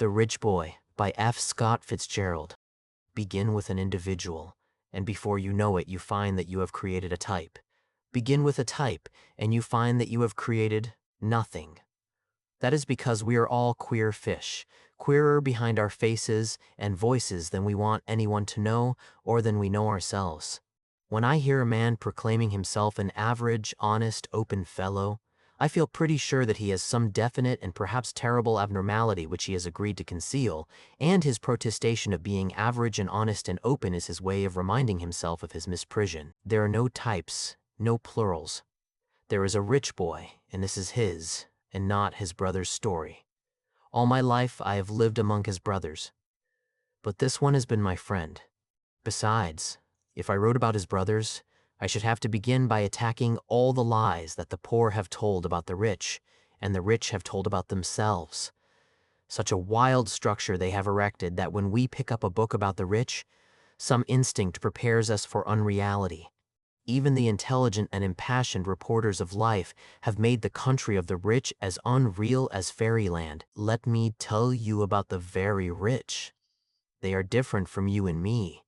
The Rich Boy by F. Scott Fitzgerald. Begin with an individual, and before you know it, you find that you have created a type. Begin with a type, and you find that you have created nothing. That is because we are all queer fish, queerer behind our faces and voices than we want anyone to know or than we know ourselves. When I hear a man proclaiming himself an average, honest, open fellow, I feel pretty sure that he has some definite and perhaps terrible abnormality which he has agreed to conceal, and his protestation of being average and honest and open is his way of reminding himself of his misprision. There are no types, no plurals. There is a rich boy, and this is his, and not his brother's story. All my life I have lived among his brothers, but this one has been my friend. Besides, if I wrote about his brothers, I should have to begin by attacking all the lies that the poor have told about the rich, and the rich have told about themselves. Such a wild structure they have erected that when we pick up a book about the rich, some instinct prepares us for unreality. Even the intelligent and impassioned reporters of life have made the country of the rich as unreal as fairyland. Let me tell you about the very rich. They are different from you and me.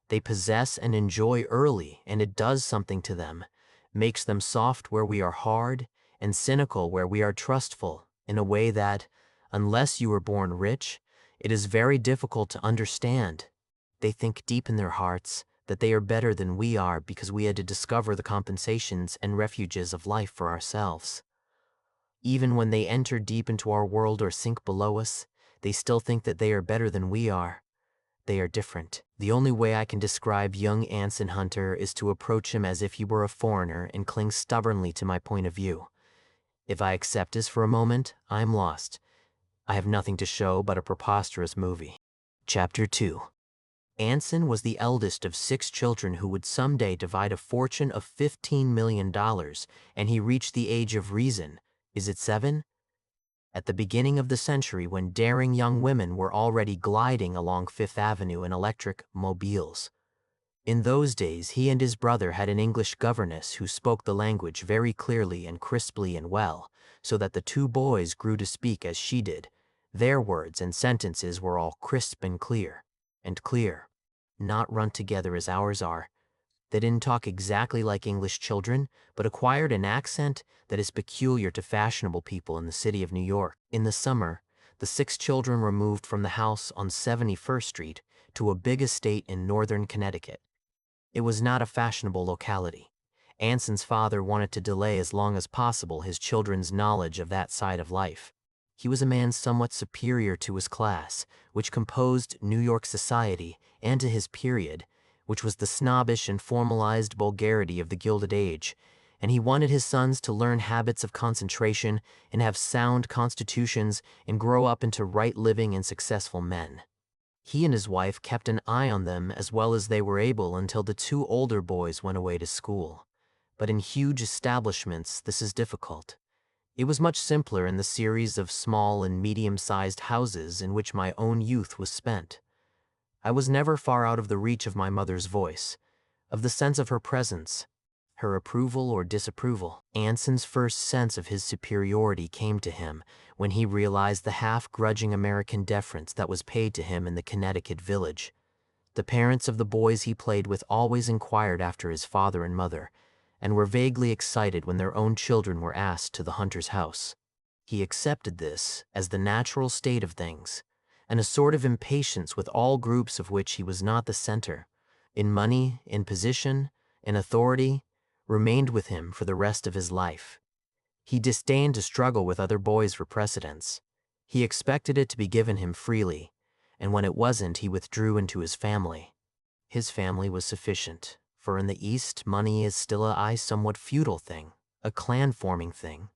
They possess and enjoy early, and it does something to them, makes them soft where we are hard, and cynical where we are trustful, in a way that, unless you were born rich, it is very difficult to understand. They think deep in their hearts that they are better than we are because we had to discover the compensations and refuges of life for ourselves. Even when they enter deep into our world or sink below us, they still think that they are better than we are. They are different. The only way I can describe young Anson Hunter is to approach him as if he were a foreigner and cling stubbornly to my point of view. If I accept this for a moment, I am lost. I have nothing to show but a preposterous movie. Chapter 2. Anson was the eldest of 6 children who would someday divide a fortune of $15 million, and he reached the age of reason. Is it 7? At the beginning of the century, when daring young women were already gliding along Fifth Avenue in electric mobiles. In those days, he and his brother had an English governess who spoke the language very clearly and crisply and well, so that the 2 boys grew to speak as she did. Their words and sentences were all crisp and clear, not run together as ours are. They didn't talk exactly like English children, but acquired an accent that is peculiar to fashionable people in the city of New York. In the summer, the 6 children were moved from the house on 71st Street to a big estate in northern Connecticut. It was not a fashionable locality. Anson's father wanted to delay as long as possible his children's knowledge of that side of life. He was a man somewhat superior to his class, which composed New York society, and to his period, which was the snobbish and formalized vulgarity of the Gilded Age, and he wanted his sons to learn habits of concentration and have sound constitutions and grow up into right living and successful men. He and his wife kept an eye on them as well as they were able until the 2 older boys went away to school. But in huge establishments, this is difficult. It was much simpler in the series of small and medium-sized houses in which my own youth was spent. I was never far out of the reach of my mother's voice, of the sense of her presence, her approval or disapproval. Anson's first sense of his superiority came to him when he realized the half-grudging American deference that was paid to him in the Connecticut village. The parents of the boys he played with always inquired after his father and mother, and were vaguely excited when their own children were asked to the Hunter's house. He accepted this as the natural state of things, and a sort of impatience with all groups of which he was not the center, in money, in position, in authority, remained with him for the rest of his life. He disdained to struggle with other boys for precedence. He expected it to be given him freely, and when it wasn't, he withdrew into his family. His family was sufficient, for in the East, money is still a somewhat feudal thing, a clan-forming thing.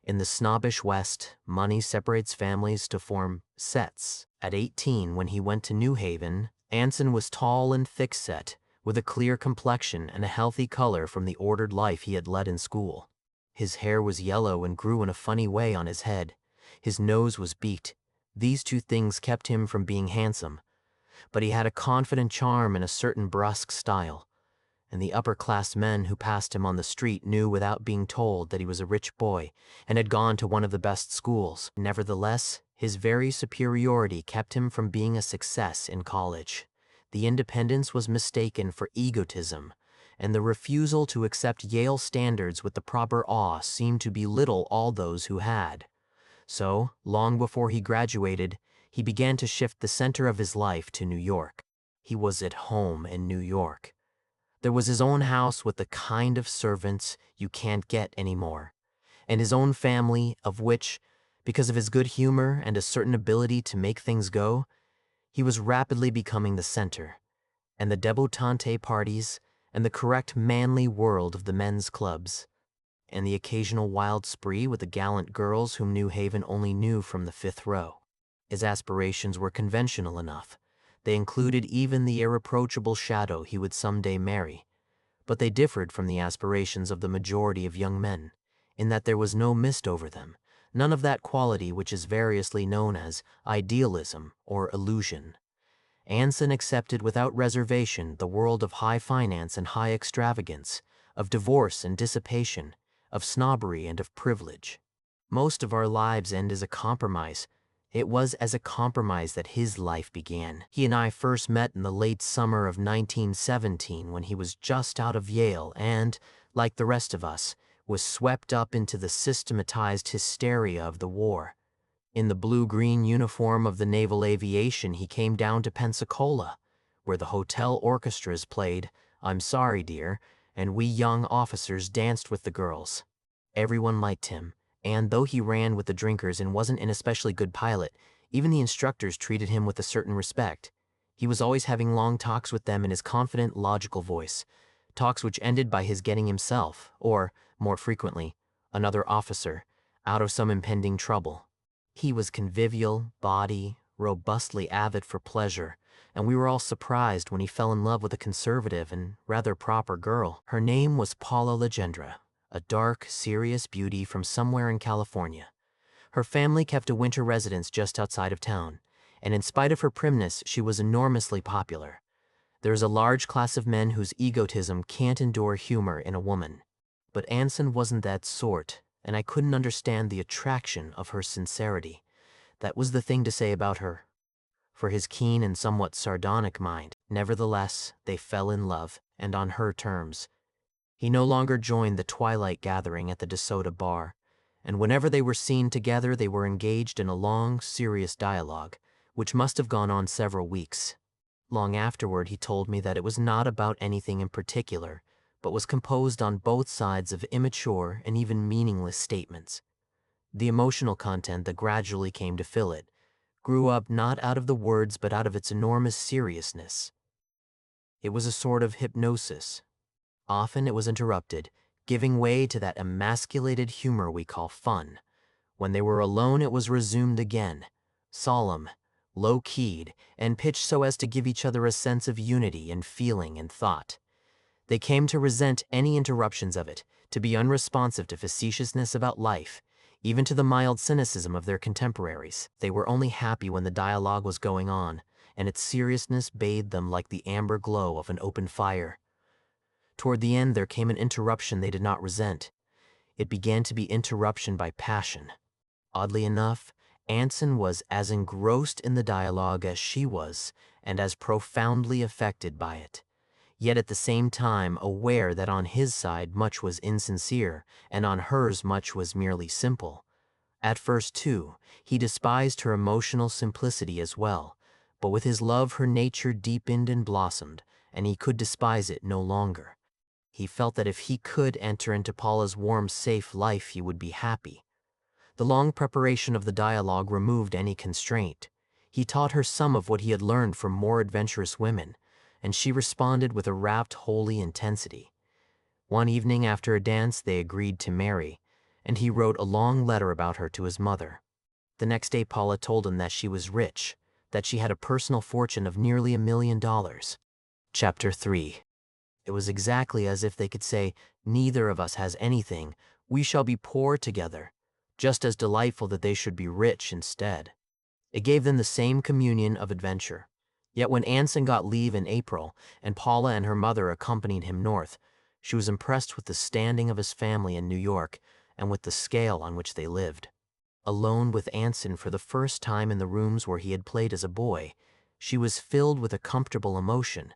In the snobbish West, money separates families to form sets. At 18, when he went to New Haven, Anson was tall and thick-set, with a clear complexion and a healthy color from the ordered life he had led in school. His hair was yellow and grew in a funny way on his head. His nose was beaked. These 2 things kept him from being handsome, but he had a confident charm and a certain brusque style, and the upper-class men who passed him on the street knew without being told that he was a rich boy and had gone to one of the best schools. Nevertheless, His very superiority kept him from being a success in college. The independence was mistaken for egotism, and the refusal to accept Yale standards with the proper awe seemed to belittle all those who had. So, long before he graduated, he began to shift the center of his life to New York. He was at home in New York. There was his own house with the kind of servants you can't get anymore, and his own family of which, because of his good humor and a certain ability to make things go, he was rapidly becoming the center, and the debutante parties, and the correct manly world of the men's clubs, and the occasional wild spree with the gallant girls whom New Haven only knew from the fifth row. His aspirations were conventional enough. They included even the irreproachable shadow he would someday marry, but they differed from the aspirations of the majority of young men, in that there was no mist over them, none of that quality which is variously known as idealism or illusion. Anson accepted without reservation the world of high finance and high extravagance, of divorce and dissipation, of snobbery and of privilege. Most of our lives end as a compromise. It was as a compromise that his life began. He and I first met in the late summer of 1917 when he was just out of Yale and, like the rest of us, was swept up into the systematized hysteria of the war. In the blue-green uniform of the Naval Aviation, he came down to Pensacola, where the hotel orchestras played "I'm Sorry, Dear," and we young officers danced with the girls. Everyone liked him, and though he ran with the drinkers and wasn't an especially good pilot, even the instructors treated him with a certain respect. He was always having long talks with them in his confident, logical voice, talks which ended by his getting himself, or, more frequently, another officer, out of some impending trouble. He was convivial, bawdy, robustly avid for pleasure, and we were all surprised when he fell in love with a conservative and rather proper girl. Her name was Paula Legendra, a dark, serious beauty from somewhere in California. Her family kept a winter residence just outside of town, and in spite of her primness, she was enormously popular. There is a large class of men whose egotism can't endure humor in a woman. But Anson wasn't that sort, and I couldn't understand the attraction of her sincerity. That was the thing to say about her. For his keen and somewhat sardonic mind, nevertheless, they fell in love, and on her terms. He no longer joined the twilight gathering at the DeSoto bar, and whenever they were seen together they were engaged in a long, serious dialogue, which must have gone on several weeks. Long afterward he told me that it was not about anything in particular, but was composed on both sides of immature and even meaningless statements. The emotional content that gradually came to fill it grew up not out of the words but out of its enormous seriousness. It was a sort of hypnosis. Often it was interrupted, giving way to that emasculated humor we call fun. When they were alone it was resumed again, solemn, low-keyed, and pitched so as to give each other a sense of unity in feeling and thought. They came to resent any interruptions of it, to be unresponsive to facetiousness about life, even to the mild cynicism of their contemporaries. They were only happy when the dialogue was going on, and its seriousness bathed them like the amber glow of an open fire. Toward the end there came an interruption they did not resent. It began to be interruption by passion. Oddly enough, Anson was as engrossed in the dialogue as she was, and as profoundly affected by it, yet at the same time aware that on his side much was insincere, and on hers much was merely simple. At first, too, he despised her emotional simplicity as well, but with his love her nature deepened and blossomed, and he could despise it no longer. He felt that if he could enter into Paula's warm, safe life he would be happy. The long preparation of the dialogue removed any constraint. He taught her some of what he had learned from more adventurous women, and she responded with a rapt, holy intensity. One evening after a dance they agreed to marry, and he wrote a long letter about her to his mother. The next day Paula told him that she was rich, that she had a personal fortune of nearly $1 million. Chapter 3. It was exactly as if they could say, "Neither of us has anything, we shall be poor together," just as delightful that they should be rich instead. It gave them the same communion of adventure. Yet when Anson got leave in April, and Paula and her mother accompanied him north, she was impressed with the standing of his family in New York and with the scale on which they lived. Alone with Anson for the first time in the rooms where he had played as a boy, she was filled with a comfortable emotion,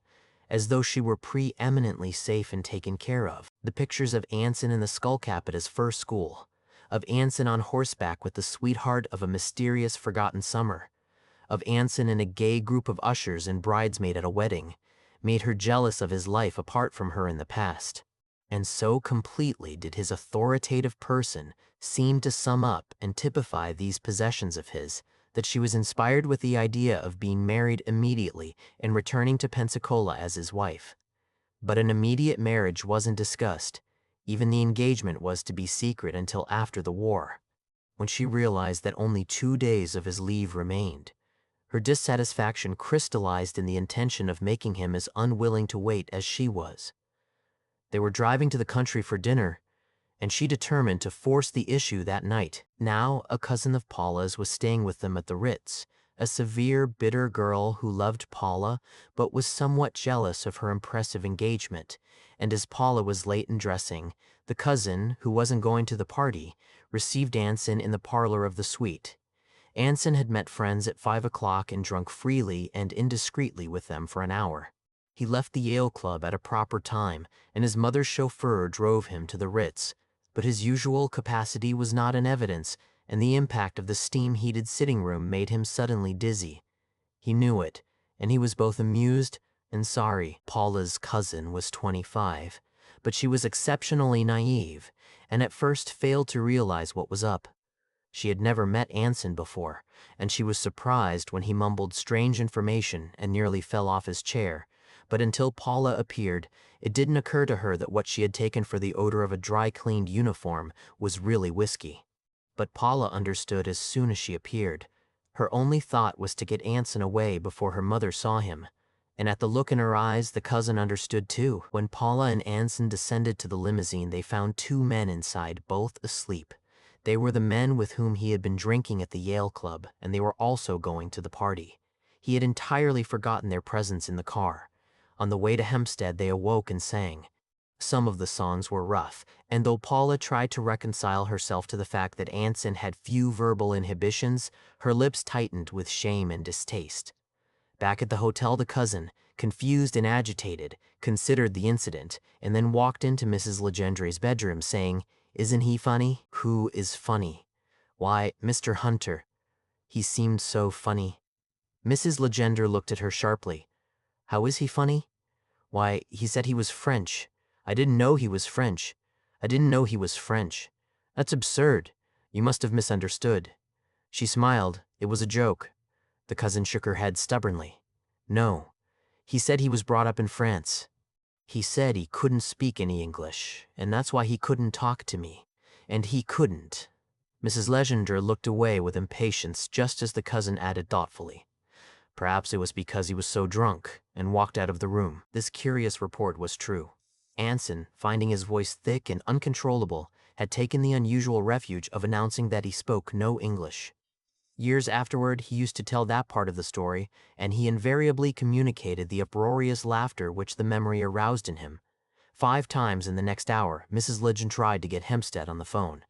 as though she were preeminently safe and taken care of. The pictures of Anson in the skullcap at his first school, of Anson on horseback with the sweetheart of a mysterious forgotten summer, of Anson in a gay group of ushers and bridesmaid at a wedding, made her jealous of his life apart from her in the past. And so completely did his authoritative person seem to sum up and typify these possessions of his, that she was inspired with the idea of being married immediately and returning to Pensacola as his wife. But an immediate marriage wasn't discussed. Even the engagement was to be secret until after the war. When she realized that only 2 days of his leave remained, her dissatisfaction crystallized in the intention of making him as unwilling to wait as she was. They were driving to the country for dinner, and she determined to force the issue that night. Now, a cousin of Paula's was staying with them at the Ritz, a severe, bitter girl who loved Paula but was somewhat jealous of her impressive engagement, and as Paula was late in dressing, the cousin, who wasn't going to the party, received Anson in the parlor of the suite. Anson had met friends at 5 o'clock and drunk freely and indiscreetly with them for an hour. He left the Yale Club at a proper time, and his mother's chauffeur drove him to the Ritz, but his usual capacity was not in evidence, and the impact of the steam-heated sitting room made him suddenly dizzy. He knew it, and he was both amused and sorry. Paula's cousin was 25, but she was exceptionally naive, and at first failed to realize what was up. She had never met Anson before, and she was surprised when he mumbled strange information and nearly fell off his chair. But until Paula appeared, it didn't occur to her that what she had taken for the odor of a dry-cleaned uniform was really whiskey. But Paula understood as soon as she appeared. Her only thought was to get Anson away before her mother saw him. And at the look in her eyes, the cousin understood too. When Paula and Anson descended to the limousine, they found 2 men inside, both asleep. They were the men with whom he had been drinking at the Yale Club, and they were also going to the party. He had entirely forgotten their presence in the car. On the way to Hempstead, they awoke and sang. Some of the songs were rough, and though Paula tried to reconcile herself to the fact that Anson had few verbal inhibitions, her lips tightened with shame and distaste. Back at the hotel, the cousin, confused and agitated, considered the incident, and then walked into Mrs. Legendre's bedroom, saying, "Isn't he funny?" "Who is funny?" "Why, Mr. Hunter. He seemed so funny." Mrs. Legendre looked at her sharply. "How is he funny?" "Why, he said he was French. I didn't know he was French. I didn't know he was French. That's absurd. You must have misunderstood." She smiled. It was a joke. The cousin shook her head stubbornly. "No. He said he was brought up in France. He said he couldn't speak any English, and that's why he couldn't talk to me. And he couldn't." Mrs. Legendre looked away with impatience just as the cousin added thoughtfully, "Perhaps it was because he was so drunk," and walked out of the room. This curious report was true. Anson, finding his voice thick and uncontrollable, had taken the unusual refuge of announcing that he spoke no English. Years afterward, he used to tell that part of the story, and he invariably communicated the uproarious laughter which the memory aroused in him. 5 times in the next hour, Mrs. Legendre tried to get Hempstead on the phone.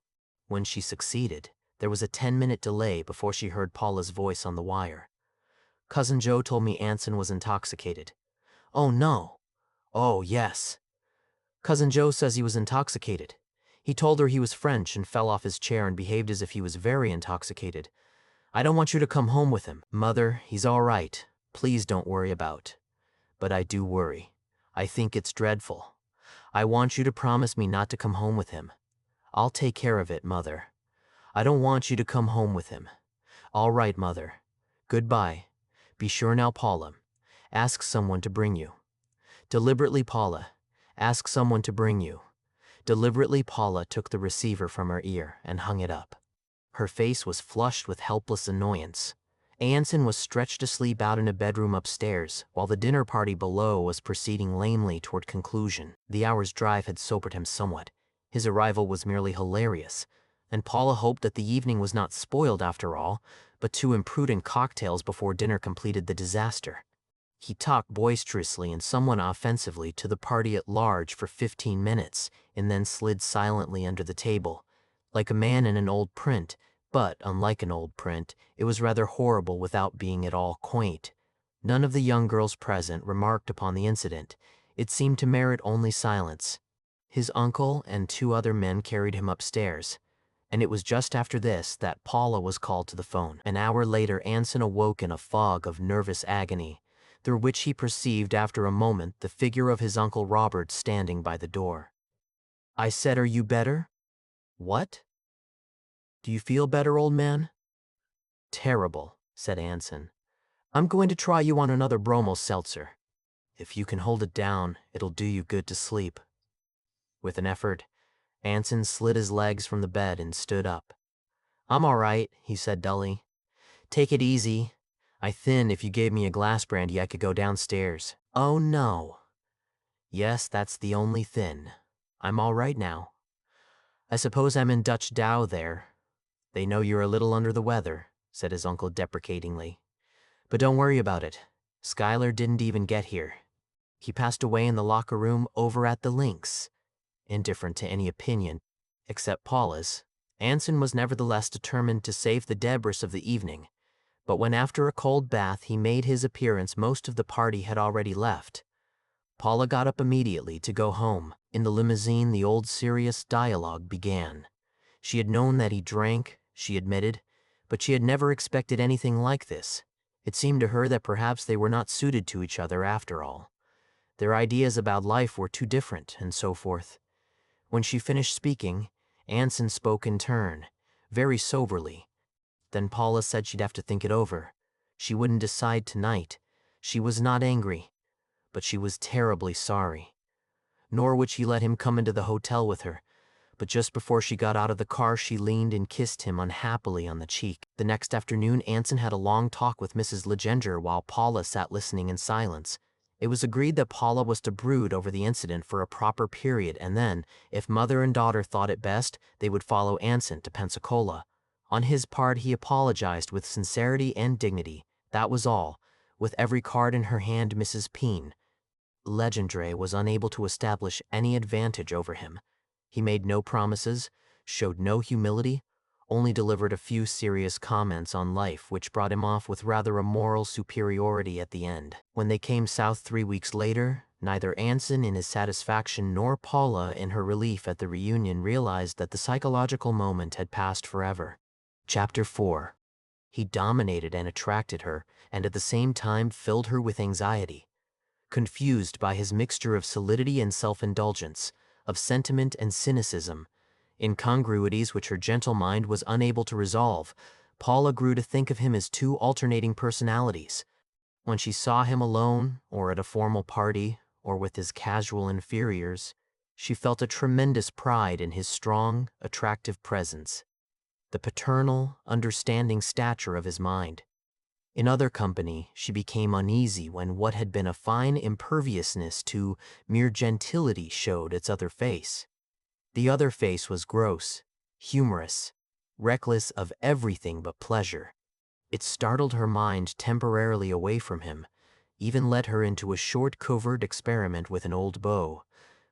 When she succeeded, there was a 10-minute delay before she heard Paula's voice on the wire. "Cousin Joe told me Anson was intoxicated." "Oh, no." "Oh, yes. Cousin Joe says he was intoxicated. He told her he was French and fell off his chair and behaved as if he was very intoxicated. I don't want you to come home with him." "Mother, he's all right. Please don't worry about." "But I do worry. I think it's dreadful. I want you to promise me not to come home with him." "I'll take care of it, Mother." "I don't want you to come home with him." "All right, Mother. Goodbye. Be sure now, Paula. Ask someone to bring you." Deliberately, Paula. "Ask someone to bring you." Deliberately, Paula took the receiver from her ear and hung it up. Her face was flushed with helpless annoyance. Anson was stretched asleep out in a bedroom upstairs, while the dinner party below was proceeding lamely toward conclusion. The hour's drive had sobered him somewhat. His arrival was merely hilarious, and Paula hoped that the evening was not spoiled after all, but 2 imprudent cocktails before dinner completed the disaster. He talked boisterously and somewhat offensively to the party at large for 15 minutes, and then slid silently under the table. Like a man in an old print, But, unlike an old print, it was rather horrible without being at all quaint. None of the young girls present remarked upon the incident. It seemed to merit only silence. His uncle and 2 other men carried him upstairs, and it was just after this that Paula was called to the phone. An hour later, Anson awoke in a fog of nervous agony, through which he perceived after a moment the figure of his Uncle Robert standing by the door. "I said, are you better?" "What? Do you feel better, old man?" "Terrible," said Anson. "I'm going to try you on another bromo seltzer. If you can hold it down, it'll do you good to sleep." With an effort, Anson slid his legs from the bed and stood up. "I'm all right," he said dully. "Take it easy. I thin if you gave me a glass brandy I could go downstairs." "Oh no." "Yes, that's the only thin. I'm all right now. I suppose I'm in Dutch Dow there. They know you're a little under the weather," said his uncle deprecatingly. "But don't worry about it. Schuyler didn't even get here. He passed away in the locker room over at the Lynx, indifferent to any opinion, except Paula's." Anson was nevertheless determined to save the debris of the evening, but when after a cold bath he made his appearance most of the party had already left. Paula got up immediately to go home. In the limousine the old serious dialogue began. She had known that he drank, she admitted, but she had never expected anything like this. It seemed to her that perhaps they were not suited to each other after all. Their ideas about life were too different, and so forth. When she finished speaking, Anson spoke in turn, very soberly. Then Paula said she'd have to think it over. She wouldn't decide tonight. She was not angry, but she was terribly sorry. Nor would she let him come into the hotel with her, but just before she got out of the car she leaned and kissed him unhappily on the cheek. The next afternoon Anson had a long talk with Mrs. Legendre while Paula sat listening in silence. It was agreed that Paula was to brood over the incident for a proper period, and then, if mother and daughter thought it best, they would follow Anson to Pensacola. On his part he apologized with sincerity and dignity. That was all. With every card in her hand, Mrs. Legendre was unable to establish any advantage over him. He made no promises, showed no humility, only delivered a few serious comments on life which brought him off with rather a moral superiority at the end. When they came south 3 weeks later, neither Anson in his satisfaction nor Paula in her relief at the reunion realized that the psychological moment had passed forever. Chapter 4. He dominated and attracted her, and at the same time filled her with anxiety. Confused by his mixture of solidity and self-indulgence, of sentiment and cynicism, incongruities which her gentle mind was unable to resolve, Paula grew to think of him as 2 alternating personalities. When she saw him alone, or at a formal party, or with his casual inferiors, she felt a tremendous pride in his strong, attractive presence, the paternal, understanding stature of his mind. In other company, she became uneasy when what had been a fine imperviousness to mere gentility showed its other face. The other face was gross, humorous, reckless of everything but pleasure. It startled her mind temporarily away from him, even led her into a short covert experiment with an old beau.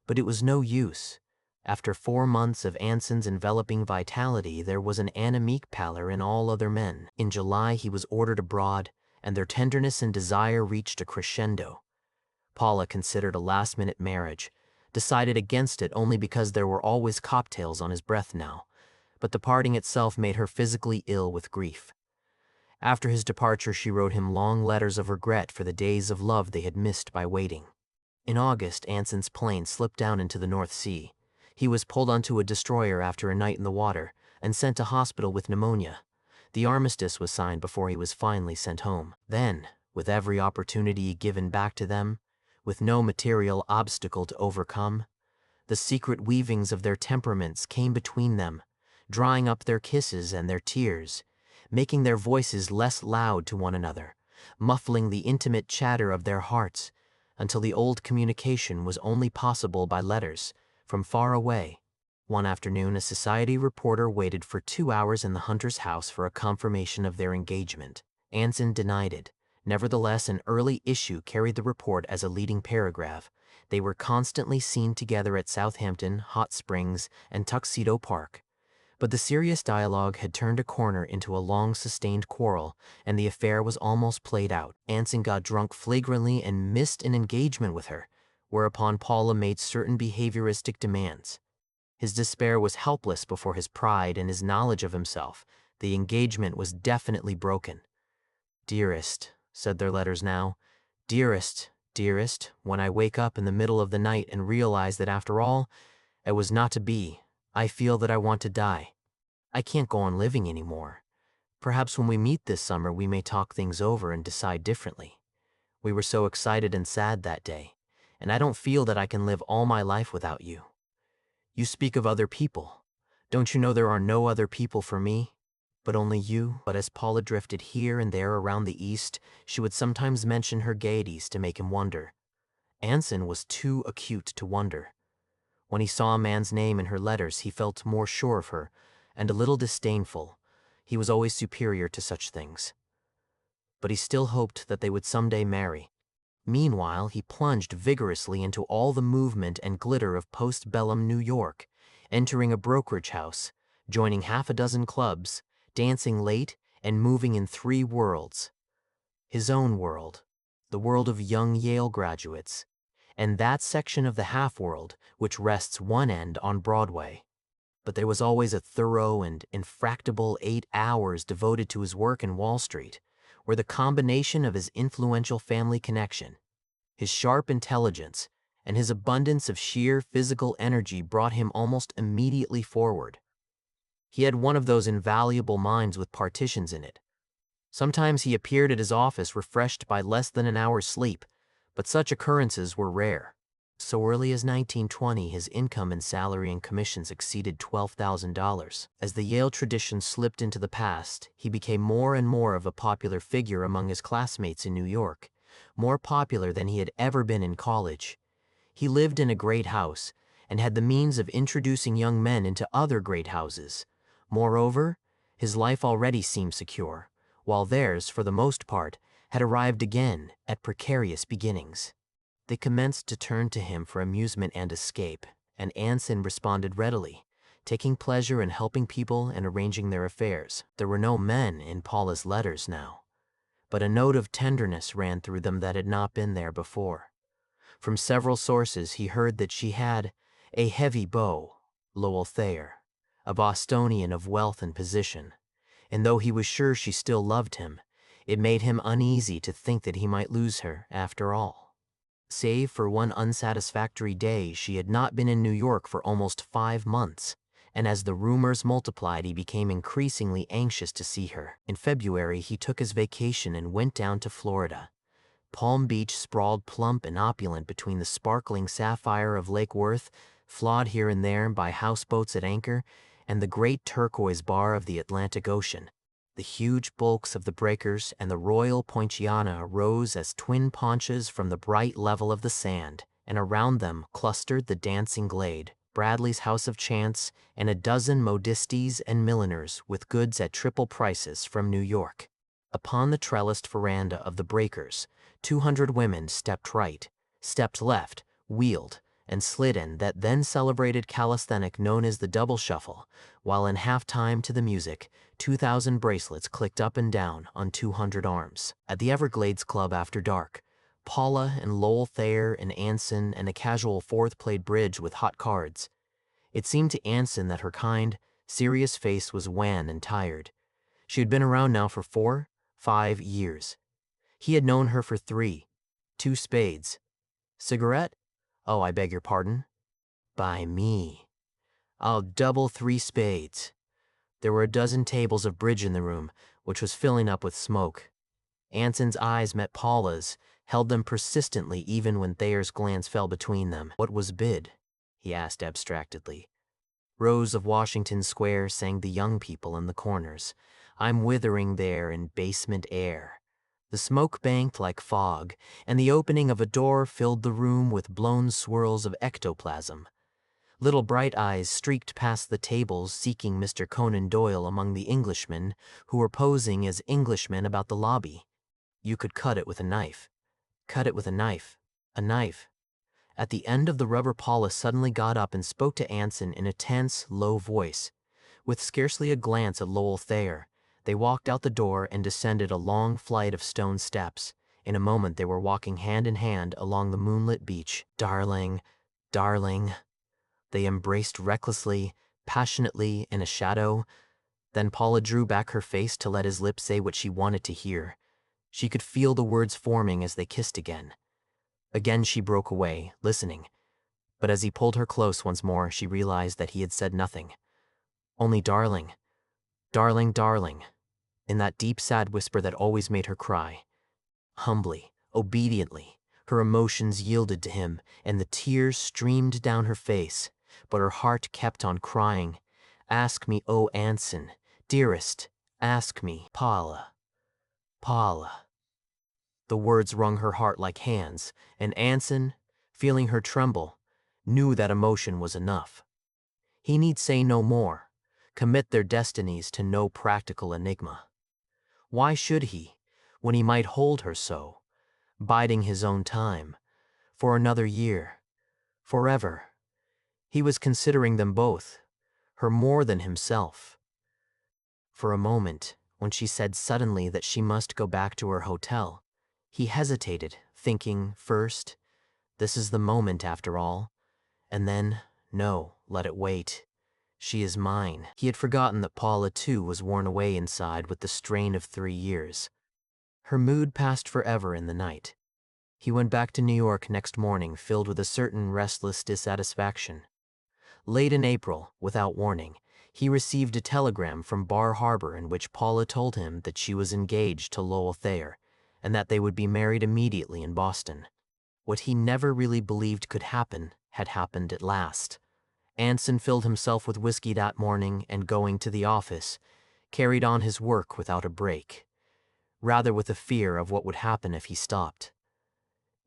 But it was no use. After 4 months of Anson's enveloping vitality, there was an anemic pallor in all other men. In July he was ordered abroad, and their tenderness and desire reached a crescendo. Paula considered a last-minute marriage, decided against it only because there were always cocktails on his breath now, but the parting itself made her physically ill with grief. After his departure she wrote him long letters of regret for the days of love they had missed by waiting. In August, Anson's plane slipped down into the North Sea. He was pulled onto a destroyer after a night in the water and sent to hospital with pneumonia. The armistice was signed before he was finally sent home. Then, with every opportunity given back to them, with no material obstacle to overcome, the secret weavings of their temperaments came between them, drying up their kisses and their tears, making their voices less loud to one another, muffling the intimate chatter of their hearts, until the old communication was only possible by letters, from far away. One afternoon a society reporter waited for 2 hours in the Hunter's house for a confirmation of their engagement. Anson denied it. Nevertheless, an early issue carried the report as a leading paragraph. They were constantly seen together at Southampton, Hot Springs, and Tuxedo Park. But the serious dialogue had turned a corner into a long-sustained quarrel, and the affair was almost played out. Anson got drunk flagrantly and missed an engagement with her, whereupon Paula made certain behavioristic demands. His despair was helpless before his pride and his knowledge of himself. The engagement was definitely broken. "Dearest," said their letters now, "dearest, dearest, when I wake up in the middle of the night and realize that after all, it was not to be, I feel that I want to die. I can't go on living anymore. Perhaps when we meet this summer we may talk things over and decide differently. We were so excited and sad that day, and I don't feel that I can live all my life without you. You speak of other people. Don't you know there are no other people for me, but only you?" But as Paula drifted here and there around the East, she would sometimes mention her gaieties to make him wonder. Anson was too acute to wonder. When he saw a man's name in her letters, he felt more sure of her, and a little disdainful. He was always superior to such things. But he still hoped that they would someday marry. Meanwhile, he plunged vigorously into all the movement and glitter of post-bellum New York, entering a brokerage house, joining half a dozen clubs, dancing late, and moving in 3 worlds. His own world, the world of young Yale graduates, and that section of the half-world which rests one end on Broadway. But there was always a thorough and infractable 8 hours devoted to his work in Wall Street, where the combination of his influential family connection, his sharp intelligence, and his abundance of sheer physical energy brought him almost immediately forward. He had one of those invaluable minds with partitions in it. Sometimes he appeared at his office refreshed by less than an hour's sleep, but such occurrences were rare. So early as 1920, his income in salary and commissions exceeded $12,000. As the Yale tradition slipped into the past, he became more and more of a popular figure among his classmates in New York, more popular than he had ever been in college. He lived in a great house and had the means of introducing young men into other great houses. Moreover, his life already seemed secure, while theirs, for the most part, had arrived again at precarious beginnings. They commenced to turn to him for amusement and escape, and Anson responded readily, taking pleasure in helping people and arranging their affairs. There were no men in Paula's letters now, but a note of tenderness ran through them that had not been there before. From several sources he heard that she had a heavy beau, Lowell Thayer, a Bostonian of wealth and position, and though he was sure she still loved him, it made him uneasy to think that he might lose her after all. Save for one unsatisfactory day, she had not been in New York for almost 5 months, and as the rumors multiplied, he became increasingly anxious to see her. In February, he took his vacation and went down to Florida. Palm Beach sprawled plump and opulent between the sparkling sapphire of Lake Worth, flawed here and there by houseboats at anchor, and the great turquoise bar of the Atlantic Ocean. The huge bulks of the breakers and the Royal Poinciana rose as twin paunches from the bright level of the sand, and around them clustered the Dancing Glade, Bradley's House of Chance, and a dozen modistes and milliners with goods at triple prices from New York. Upon the trellised veranda of the breakers, 200 women stepped right, stepped left, wheeled, and slid in that then celebrated calisthenic known as the double shuffle, while in half-time to the music, 2,000 bracelets clicked up and down on 200 arms. At the Everglades Club after dark, Paula and Lowell Thayer and Anson and a casual fourth played bridge with hot cards. It seemed to Anson that her kind, serious face was wan and tired. She had been around now for 4, 5 years. He had known her for 3. 2 spades. Cigarette? Oh, I beg your pardon. By me. I'll double 3 spades. There were a dozen tables of bridge in the room, which was filling up with smoke. Anson's eyes met Paula's, held them persistently even when Thayer's glance fell between them. "What was bid?" he asked abstractedly. "Rows of Washington Square," sang the young people in the corners. "I'm withering there in basement air." The smoke banked like fog, and the opening of a door filled the room with blown swirls of ectoplasm. Little bright eyes streaked past the tables seeking Mr. Conan Doyle among the Englishmen who were posing as Englishmen about the lobby. You could cut it with a knife. Cut it with a knife. A knife. At the end of the rubber, Paula suddenly got up and spoke to Anson in a tense, low voice. With scarcely a glance at Lowell Thayer, they walked out the door and descended a long flight of stone steps. In a moment they were walking hand in hand along the moonlit beach. "Darling, darling." They embraced recklessly, passionately, in a shadow. Then Paula drew back her face to let his lips say what she wanted to hear. She could feel the words forming as they kissed again. Again she broke away, listening. But as he pulled her close once more, she realized that he had said nothing. Only darling, darling, darling, in that deep sad whisper that always made her cry. Humbly, obediently, her emotions yielded to him, and the tears streamed down her face, but her heart kept on crying. "Ask me, oh Anson, dearest, ask me, Paula, Paula." The words wrung her heart like hands, and Anson, feeling her tremble, knew that emotion was enough. He need say no more, commit their destinies to no practical enigma. Why should he, when he might hold her so, biding his own time, for another year, forever? He was considering them both, her more than himself. For a moment, when she said suddenly that she must go back to her hotel, he hesitated, thinking, first, this is the moment after all, and then, no, let it wait. She is mine. He had forgotten that Paula too was worn away inside with the strain of 3 years. Her mood passed forever in the night. He went back to New York next morning filled with a certain restless dissatisfaction. Late in April, without warning, he received a telegram from Bar Harbor in which Paula told him that she was engaged to Lowell Thayer and that they would be married immediately in Boston. What he never really believed could happen had happened at last. Anson filled himself with whiskey that morning and, going to the office, carried on his work without a break, rather with a fear of what would happen if he stopped.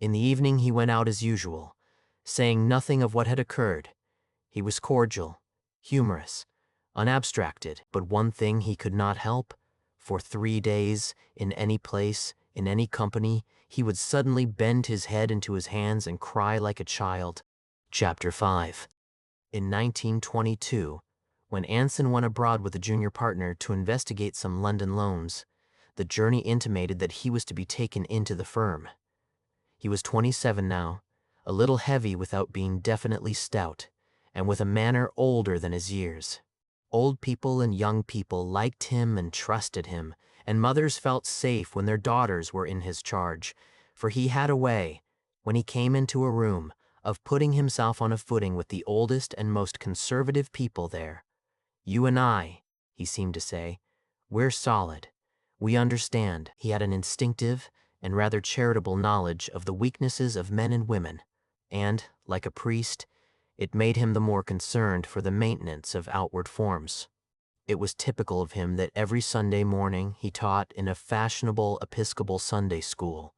In the evening he went out as usual, saying nothing of what had occurred. He was cordial, humorous, unabstracted, but one thing he could not help. For 3 days, in any place, in any company, he would suddenly bend his head into his hands and cry like a child. Chapter 5. In 1922, when Anson went abroad with a junior partner to investigate some London loans, the journey intimated that he was to be taken into the firm. He was 27 now, a little heavy without being definitely stout, and with a manner older than his years. Old people and young people liked him and trusted him, and mothers felt safe when their daughters were in his charge, for he had a way, when he came into a room, of putting himself on a footing with the oldest and most conservative people there. "You and I," he seemed to say, "we're solid. We understand." He had an instinctive and rather charitable knowledge of the weaknesses of men and women, and, like a priest, it made him the more concerned for the maintenance of outward forms. It was typical of him that every Sunday morning he taught in a fashionable Episcopal Sunday school,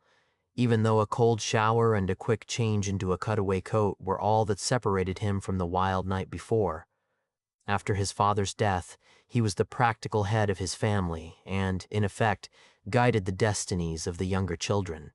even though a cold shower and a quick change into a cutaway coat were all that separated him from the wild night before. After his father's death, he was the practical head of his family and, in effect, guided the destinies of the younger children.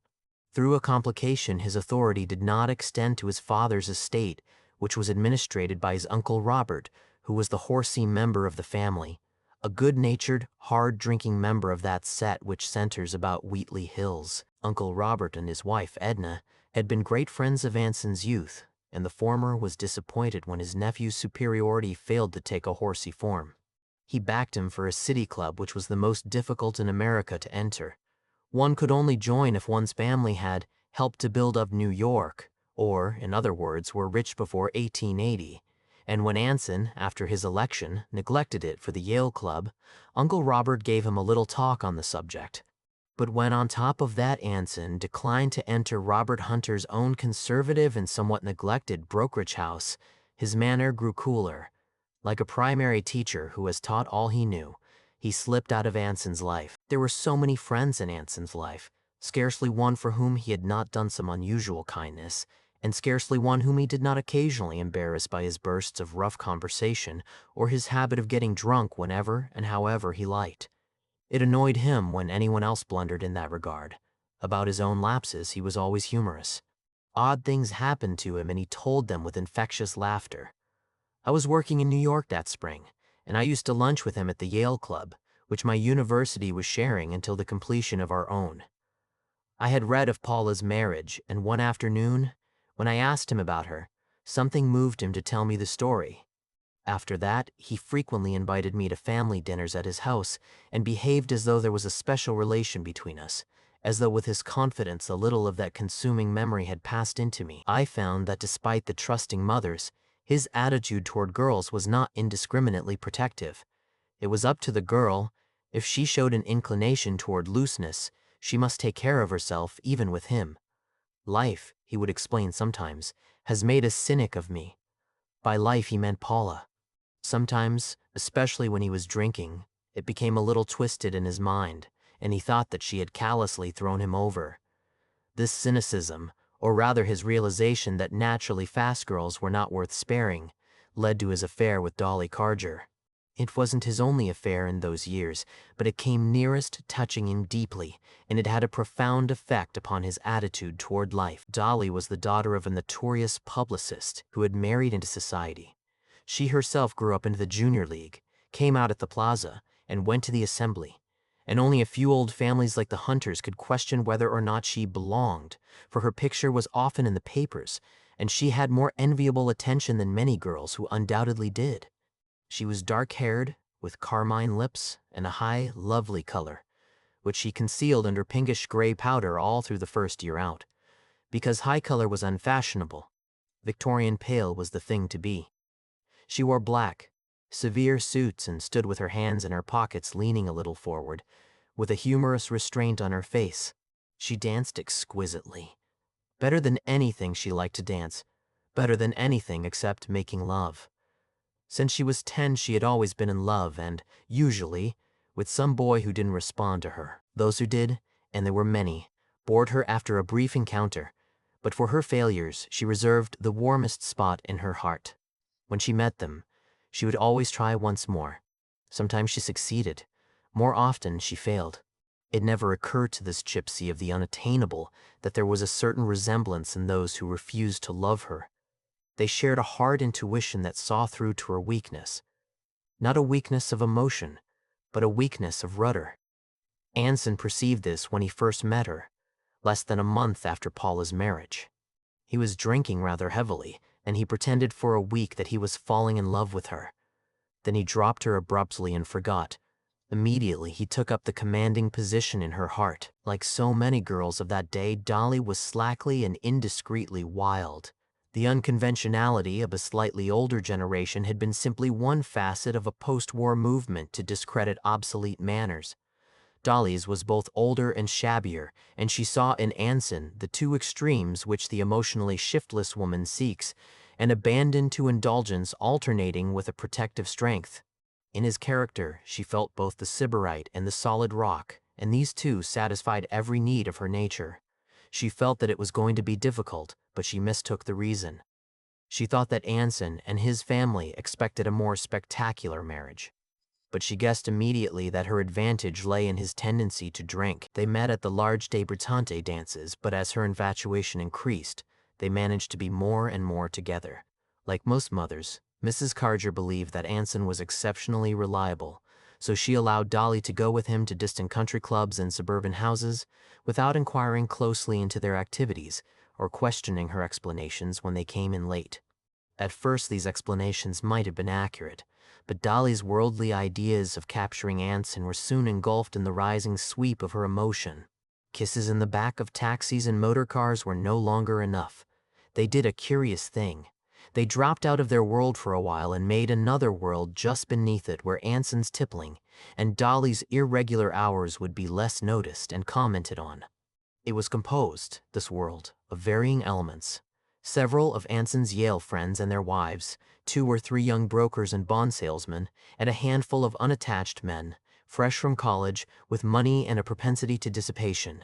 Through a complication, his authority did not extend to his father's estate, which was administrated by his Uncle Robert, who was the horsey member of the family, a good-natured, hard-drinking member of that set which centers about Wheatley Hills. Uncle Robert and his wife, Edna, had been great friends of Anson's youth, and the former was disappointed when his nephew's superiority failed to take a horsey form. He backed him for a city club which was the most difficult in America to enter. One could only join if one's family had helped to build up New York, or, in other words, were rich before 1880, and when Anson, after his election, neglected it for the Yale Club, Uncle Robert gave him a little talk on the subject. But when on top of that Anson declined to enter Robert Hunter's own conservative and somewhat neglected brokerage house, his manner grew cooler. Like a primary teacher who has taught all he knew, he slipped out of Anson's life. There were so many friends in Anson's life, scarcely one for whom he had not done some unusual kindness, and scarcely one whom he did not occasionally embarrass by his bursts of rough conversation or his habit of getting drunk whenever and however he liked. It annoyed him when anyone else blundered in that regard. About his own lapses he was always humorous. Odd things happened to him and he told them with infectious laughter. "I was working in New York that spring, and I used to lunch with him at the Yale Club, which my university was sharing until the completion of our own. I had read of Paula's marriage, and one afternoon, when I asked him about her, something moved him to tell me the story. After that, he frequently invited me to family dinners at his house and behaved as though there was a special relation between us, as though with his confidence a little of that consuming memory had passed into me. I found that despite the trusting mothers, his attitude toward girls was not indiscriminately protective. It was up to the girl. If she showed an inclination toward looseness, she must take care of herself even with him. Life, he would explain sometimes, has made a cynic of me. By life he meant Paula. Sometimes, especially when he was drinking, it became a little twisted in his mind, and he thought that she had callously thrown him over. This cynicism, or rather his realization that naturally fast girls were not worth sparing, led to his affair with Dolly Carger. It wasn't his only affair in those years, but it came nearest touching him deeply, and it had a profound effect upon his attitude toward life. Dolly was the daughter of a notorious publicist who had married into society. She herself grew up into the junior league, came out at the plaza, and went to the assembly. And only a few old families like the Hunters could question whether or not she belonged, for her picture was often in the papers, and she had more enviable attention than many girls who undoubtedly did. She was dark-haired, with carmine lips and a high, lovely color, which she concealed under pinkish gray powder all through the first year out. Because high color was unfashionable, Victorian pale was the thing to be. She wore black, severe suits and stood with her hands in her pockets leaning a little forward, with a humorous restraint on her face. She danced exquisitely. Better than anything she liked to dance, better than anything except making love. Since she was 10, she had always been in love and, usually, with some boy who didn't respond to her. Those who did, and there were many, bored her after a brief encounter, but for her failures she reserved the warmest spot in her heart. When she met them, she would always try once more. Sometimes she succeeded. More often she failed. It never occurred to this gypsy of the unattainable that there was a certain resemblance in those who refused to love her. They shared a hard intuition that saw through to her weakness. Not a weakness of emotion, but a weakness of rudder. Anson perceived this when he first met her, less than a month after Paula's marriage. He was drinking rather heavily, and he pretended for a week that he was falling in love with her. Then he dropped her abruptly and forgot. Immediately he took up the commanding position in her heart. Like so many girls of that day, Dolly was slackly and indiscreetly wild. The unconventionality of a slightly older generation had been simply one facet of a post-war movement to discredit obsolete manners. Dolly's was both older and shabbier, and she saw in Anson the two extremes which the emotionally shiftless woman seeks, an abandon to indulgence alternating with a protective strength. In his character, she felt both the sybarite and the solid rock, and these two satisfied every need of her nature. She felt that it was going to be difficult, but she mistook the reason. She thought that Anson and his family expected a more spectacular marriage. But she guessed immediately that her advantage lay in his tendency to drink. They met at the large debutante dances, but as her infatuation increased, they managed to be more and more together. Like most mothers, Mrs. Carger believed that Anson was exceptionally reliable, so she allowed Dolly to go with him to distant country clubs and suburban houses without inquiring closely into their activities or questioning her explanations when they came in late. At first, these explanations might have been accurate, but Dolly's worldly ideas of capturing Anson were soon engulfed in the rising sweep of her emotion. Kisses in the back of taxis and motor cars were no longer enough. They did a curious thing. They dropped out of their world for a while and made another world just beneath it where Anson's tippling and Dolly's irregular hours would be less noticed and commented on. It was composed, this world, of varying elements. Several of Anson's Yale friends and their wives, 2 or 3 young brokers and bond salesmen, and a handful of unattached men, fresh from college, with money and a propensity to dissipation.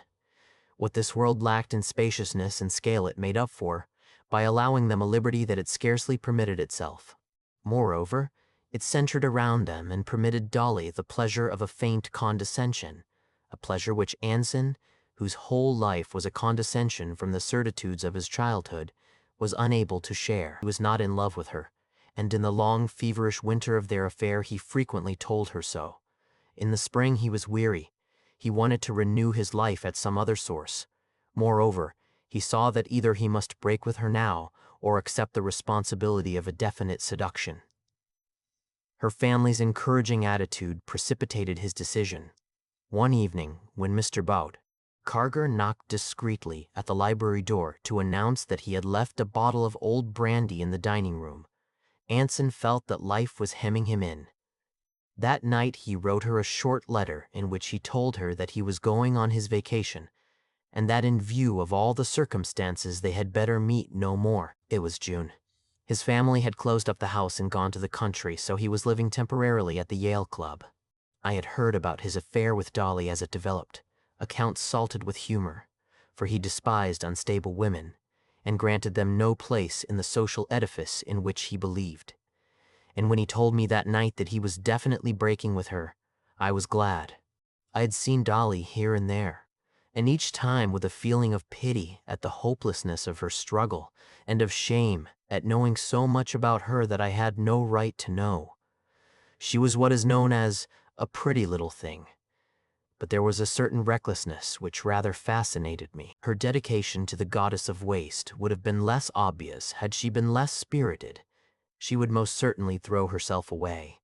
What this world lacked in spaciousness and scale it made up for, by allowing them a liberty that it scarcely permitted itself. Moreover, it centered around them and permitted Dolly the pleasure of a faint condescension, a pleasure which Anson, whose whole life was a condescension from the certitudes of his childhood, was unable to share. He was not in love with her, and in the long, feverish winter of their affair he frequently told her so. In the spring he was weary. He wanted to renew his life at some other source. Moreover, he saw that either he must break with her now or accept the responsibility of a definite seduction. Her family's encouraging attitude precipitated his decision. One evening, when Mr. Carger knocked discreetly at the library door to announce that he had left a bottle of old brandy in the dining room, Anson felt that life was hemming him in. That night he wrote her a short letter in which he told her that he was going on his vacation, and that in view of all the circumstances they had better meet no more. It was June. His family had closed up the house and gone to the country, so he was living temporarily at the Yale Club. I had heard about his affair with Dolly as it developed, accounts salted with humor, for he despised unstable women, and granted them no place in the social edifice in which he believed. And when he told me that night that he was definitely breaking with her, I was glad. I had seen Dolly here and there, and each time with a feeling of pity at the hopelessness of her struggle and of shame at knowing so much about her that I had no right to know. She was what is known as a pretty little thing, but there was a certain recklessness which rather fascinated me. Her dedication to the goddess of waste would have been less obvious had she been less spirited. She would most certainly throw herself away,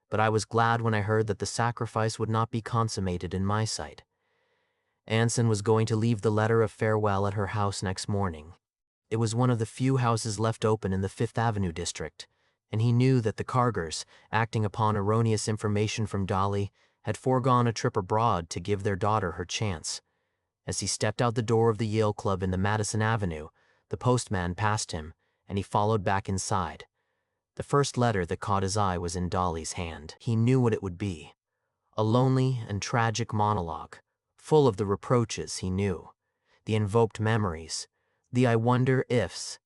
but I was glad when I heard that the sacrifice would not be consummated in my sight. Anson was going to leave the letter of farewell at her house next morning. It was one of the few houses left open in the Fifth Avenue district, and he knew that the Cargers, acting upon erroneous information from Dolly, had foregone a trip abroad to give their daughter her chance. As he stepped out the door of the Yale Club in the Madison Avenue, the postman passed him, and he followed back inside. The first letter that caught his eye was in Dolly's hand. He knew what it would be. A lonely and tragic monologue, full of the reproaches he knew, the invoked memories, the I wonder ifs,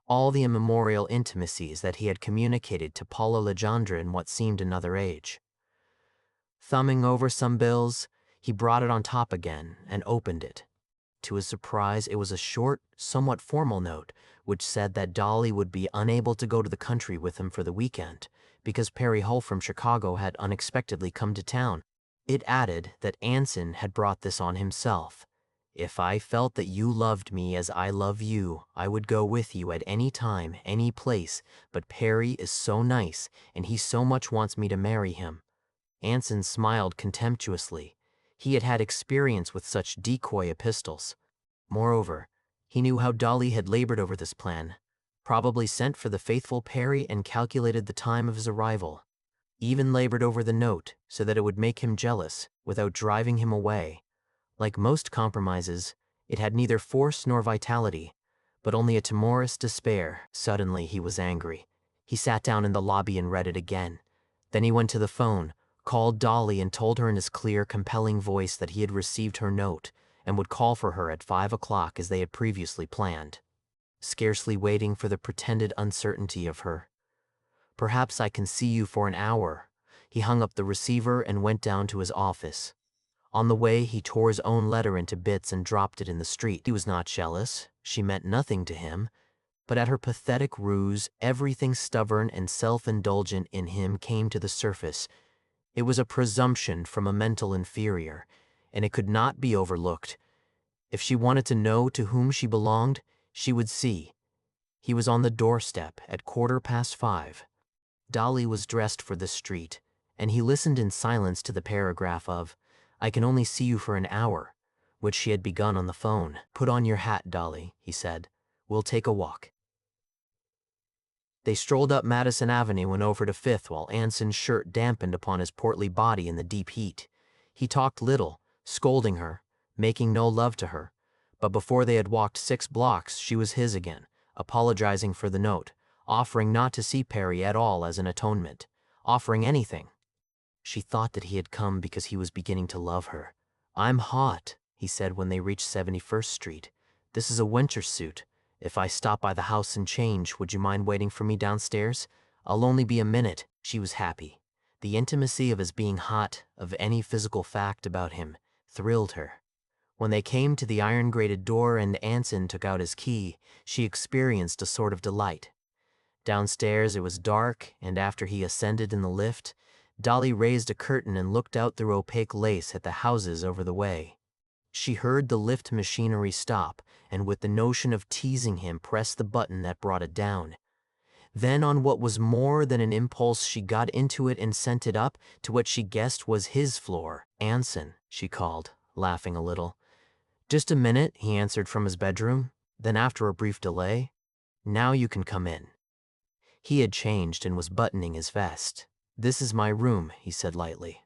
all the immemorial intimacies that he had communicated to Paula Legendre in what seemed another age. Thumbing over some bills, he brought it on top again and opened it. To his surprise, it was a short, somewhat formal note which said that Dolly would be unable to go to the country with him for the weekend because Perry Hull from Chicago had unexpectedly come to town. It added that Anson had brought this on himself. If I felt that you loved me as I love you, I would go with you at any time, any place, but Perry is so nice, and he so much wants me to marry him. Anson smiled contemptuously. He had had experience with such decoy epistles. Moreover, he knew how Dolly had labored over this plan, probably sent for the faithful Perry and calculated the time of his arrival, even labored over the note so that it would make him jealous without driving him away. Like most compromises, it had neither force nor vitality, but only a timorous despair. Suddenly he was angry. He sat down in the lobby and read it again. Then he went to the phone, called Dolly and told her in his clear, compelling voice that he had received her note and would call for her at 5 o'clock as they had previously planned. Scarcely waiting for the pretended uncertainty of her. "Perhaps I can see you for an hour." He hung up the receiver and went down to his office. On the way, he tore his own letter into bits and dropped it in the street. He was not jealous. She meant nothing to him. But at her pathetic ruse, everything stubborn and self-indulgent in him came to the surface. It was a presumption from a mental inferior, and it could not be overlooked. If she wanted to know to whom she belonged, she would see. He was on the doorstep at 5:15. Dolly was dressed for the street, and he listened in silence to the paragraph of, "I can only see you for an hour," which she had begun on the phone. "Put on your hat, Dolly," he said. "We'll take a walk." They strolled up Madison Avenue and over to Fifth while Anson's shirt dampened upon his portly body in the deep heat. He talked little, scolding her, making no love to her, but before they had walked 6 blocks she was his again, apologizing for the note, offering not to see Perry at all as an atonement, offering anything. She thought that he had come because he was beginning to love her. "I'm hot," he said when they reached 71st Street. "This is a winter suit. If I stop by the house and change, would you mind waiting for me downstairs? I'll only be a minute." She was happy. The intimacy of his being hot, of any physical fact about him, thrilled her. When they came to the iron-grated door and Anson took out his key, she experienced a sort of delight. Downstairs it was dark, and after he ascended in the lift, Dolly raised a curtain and looked out through opaque lace at the houses over the way. She heard the lift machinery stop, and with the notion of teasing him, pressed the button that brought it down. Then on what was more than an impulse, she got into it and sent it up to what she guessed was his floor. "Anson," she called, laughing a little. "Just a minute," he answered from his bedroom. Then after a brief delay, "Now you can come in." He had changed and was buttoning his vest. "This is my room," he said lightly.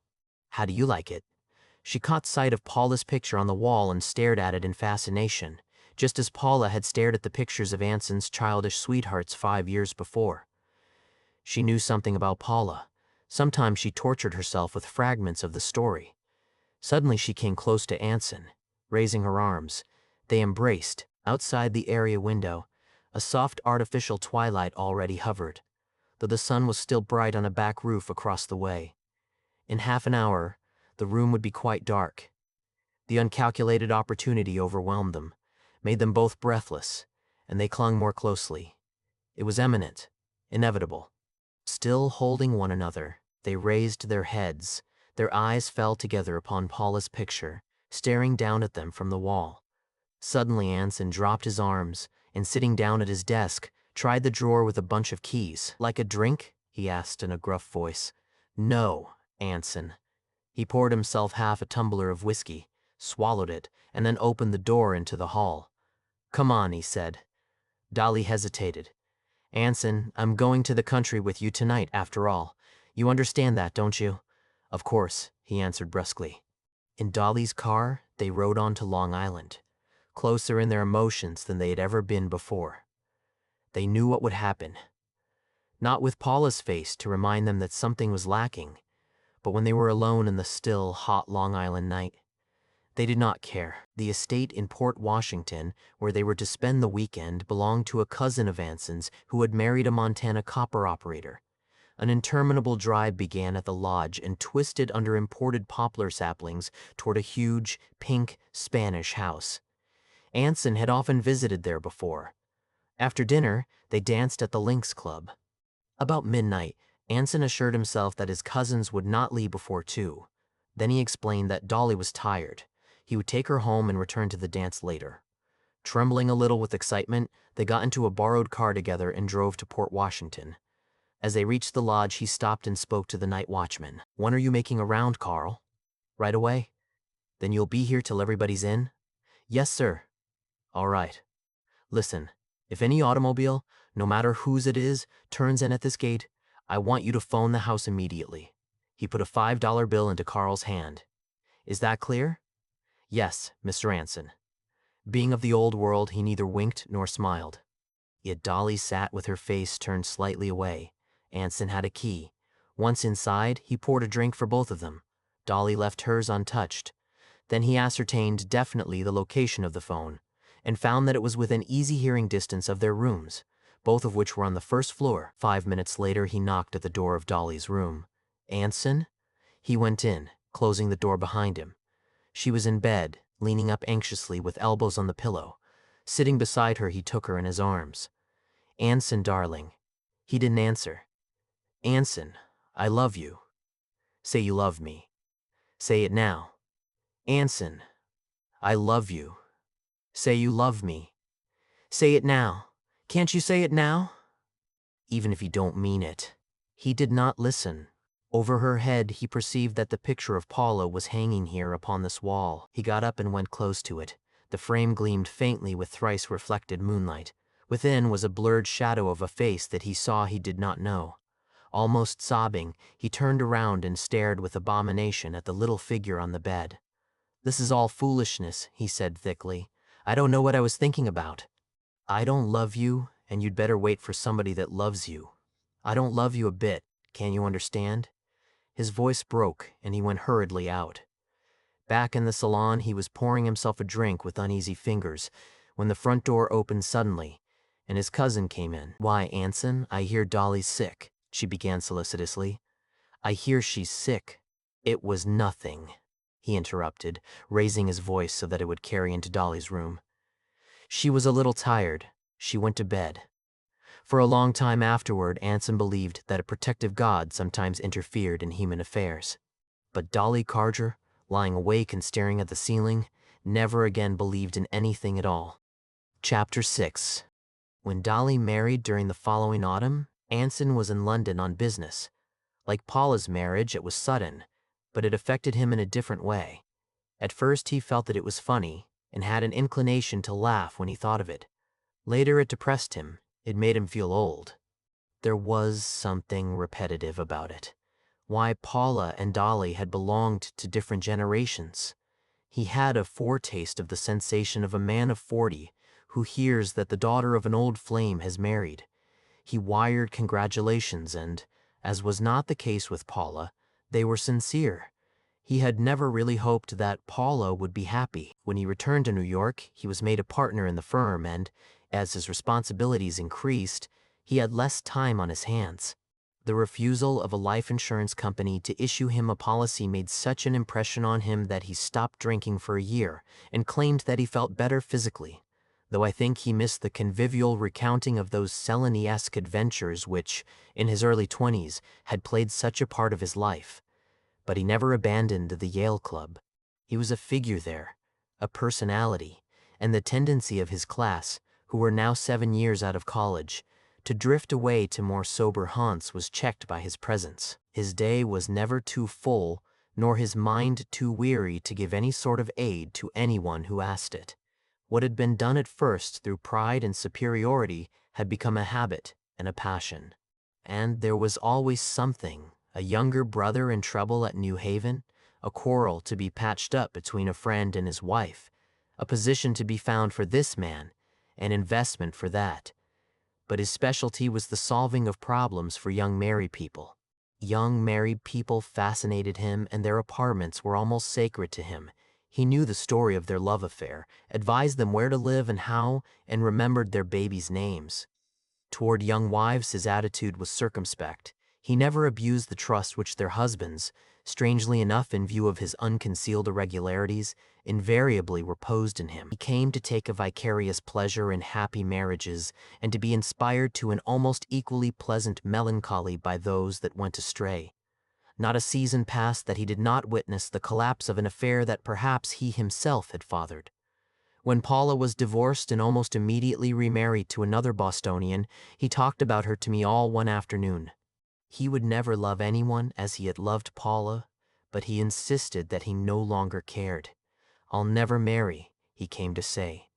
"How do you like it?" She caught sight of Paula's picture on the wall and stared at it in fascination, just as Paula had stared at the pictures of Anson's childish sweethearts 5 years before. She knew something about Paula. Sometimes she tortured herself with fragments of the story. Suddenly she came close to Anson, raising her arms. They embraced. Outside the area window, a soft artificial twilight already hovered, though the sun was still bright on a back roof across the way. In half an hour, the room would be quite dark. The uncalculated opportunity overwhelmed them, made them both breathless, and they clung more closely. It was imminent, inevitable. Still holding one another, they raised their heads. Their eyes fell together upon Paula's picture, staring down at them from the wall. Suddenly Anson dropped his arms, and sitting down at his desk, tried the drawer with a bunch of keys. "Like a drink?" he asked in a gruff voice. "No, Anson." He poured himself half a tumbler of whiskey, swallowed it, and then opened the door into the hall. "Come on," he said. Dolly hesitated. "Anson, I'm going to the country with you tonight, after all. You understand that, don't you?" "Of course," he answered brusquely. In Dolly's car, they rode on to Long Island, closer in their emotions than they had ever been before. They knew what would happen. Not with Paula's face to remind them that something was lacking, but when they were alone in the still, hot Long Island night. They did not care. The estate in Port Washington, where they were to spend the weekend, belonged to a cousin of Anson's who had married a Montana copper operator. An interminable drive began at the lodge and twisted under imported poplar saplings toward a huge, pink, Spanish house. Anson had often visited there before. After dinner, they danced at the Lynx Club. About midnight, Anson assured himself that his cousins would not leave before 2. Then he explained that Dolly was tired. He would take her home and return to the dance later. Trembling a little with excitement, they got into a borrowed car together and drove to Port Washington. As they reached the lodge, he stopped and spoke to the night watchman. "When are you making a round, Carl?" "Right away." "Then you'll be here till everybody's in?" "Yes, sir." "All right. Listen, if any automobile, no matter whose it is, turns in at this gate, I want you to phone the house immediately." He put a $5 bill into Carl's hand. "Is that clear?" "Yes, Mr. Anson." Being of the old world, he neither winked nor smiled. Yet Dolly sat with her face turned slightly away. Anson had a key. Once inside, he poured a drink for both of them. Dolly left hers untouched. Then he ascertained definitely the location of the phone, and found that it was within easy hearing distance of their rooms, both of which were on the first floor. 5 minutes later, he knocked at the door of Dolly's room. "Anson?" He went in, closing the door behind him. She was in bed, leaning up anxiously with elbows on the pillow. Sitting beside her, he took her in his arms. "Anson, darling." He didn't answer. "Anson, I love you. Say you love me. Say it now. Anson, I love you. Say you love me. Say it now. Can't you say it now?" "Even if you don't mean it." He did not listen. Over her head, he perceived that the picture of Paula was hanging here upon this wall. He got up and went close to it. The frame gleamed faintly with thrice reflected moonlight. Within was a blurred shadow of a face that he saw he did not know. Almost sobbing, he turned around and stared with abomination at the little figure on the bed. "This is all foolishness," he said thickly. "I don't know what I was thinking about. I don't love you, and you'd better wait for somebody that loves you. I don't love you a bit. Can't you understand?" His voice broke, and he went hurriedly out. Back in the salon, he was pouring himself a drink with uneasy fingers, when the front door opened suddenly, and his cousin came in. "Why, Anson, I hear Dolly's sick," she began solicitously. "I hear she's sick." "It was nothing," he interrupted, raising his voice so that it would carry into Dolly's room. "She was a little tired. She went to bed." For a long time afterward, Anson believed that a protective God sometimes interfered in human affairs. But Dolly Carger, lying awake and staring at the ceiling, never again believed in anything at all. Chapter 6. When Dolly married during the following autumn, Anson was in London on business. Like Paula's marriage, it was sudden, but it affected him in a different way. At first he felt that it was funny, and had an inclination to laugh when he thought of it. Later it depressed him. It made him feel old. There was something repetitive about it. Why Paula and Dolly had belonged to different generations. He had a foretaste of the sensation of a man of 40 who hears that the daughter of an old flame has married. He wired congratulations and, as was not the case with Paula, they were sincere. He had never really hoped that Paula would be happy. When he returned to New York, he was made a partner in the firm and, as his responsibilities increased, he had less time on his hands. The refusal of a life insurance company to issue him a policy made such an impression on him that he stopped drinking for a year and claimed that he felt better physically, though I think he missed the convivial recounting of those Selene-esque adventures which, in his early 20s, had played such a part of his life. But he never abandoned the Yale Club. He was a figure there, a personality, and the tendency of his class, who were now 7 years out of college, to drift away to more sober haunts was checked by his presence. His day was never too full, nor his mind too weary to give any sort of aid to anyone who asked it. What had been done at first through pride and superiority had become a habit and a passion. And there was always something, a younger brother in trouble at New Haven, a quarrel to be patched up between a friend and his wife, a position to be found for this man, an investment for that. But his specialty was the solving of problems for young married people. Young married people fascinated him, and their apartments were almost sacred to him. He knew the story of their love affair, advised them where to live and how, and remembered their babies' names. Toward young wives his attitude was circumspect. He never abused the trust which their husbands, strangely enough in view of his unconcealed irregularities, invariably reposed in him. He came to take a vicarious pleasure in happy marriages and to be inspired to an almost equally pleasant melancholy by those that went astray. Not a season passed that he did not witness the collapse of an affair that perhaps he himself had fathered. When Paula was divorced and almost immediately remarried to another Bostonian, he talked about her to me all one afternoon. He would never love anyone as he had loved Paula, but he insisted that he no longer cared. "I'll never marry," he came to say.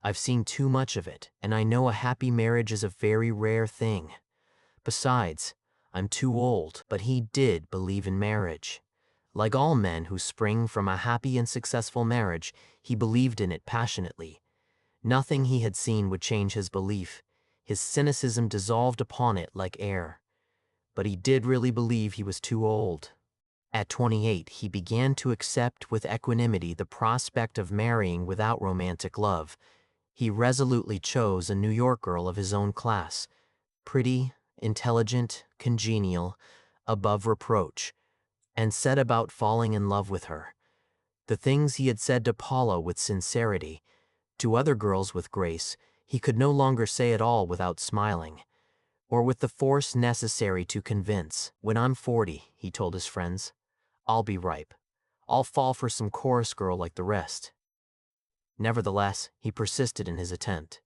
"I've seen too much of it, and I know a happy marriage is a very rare thing. Besides, I'm too old." But he did believe in marriage. Like all men who spring from a happy and successful marriage, he believed in it passionately. Nothing he had seen would change his belief. His cynicism dissolved upon it like air. But he did really believe he was too old. At 28, he began to accept with equanimity the prospect of marrying without romantic love. He resolutely chose a New York girl of his own class, pretty, intelligent, congenial, above reproach, and set about falling in love with her. The things he had said to Paula with sincerity, to other girls with grace, he could no longer say at all without smiling, or with the force necessary to convince. "When I'm 40, he told his friends, "I'll be ripe. I'll fall for some chorus girl like the rest." Nevertheless, he persisted in his attempt.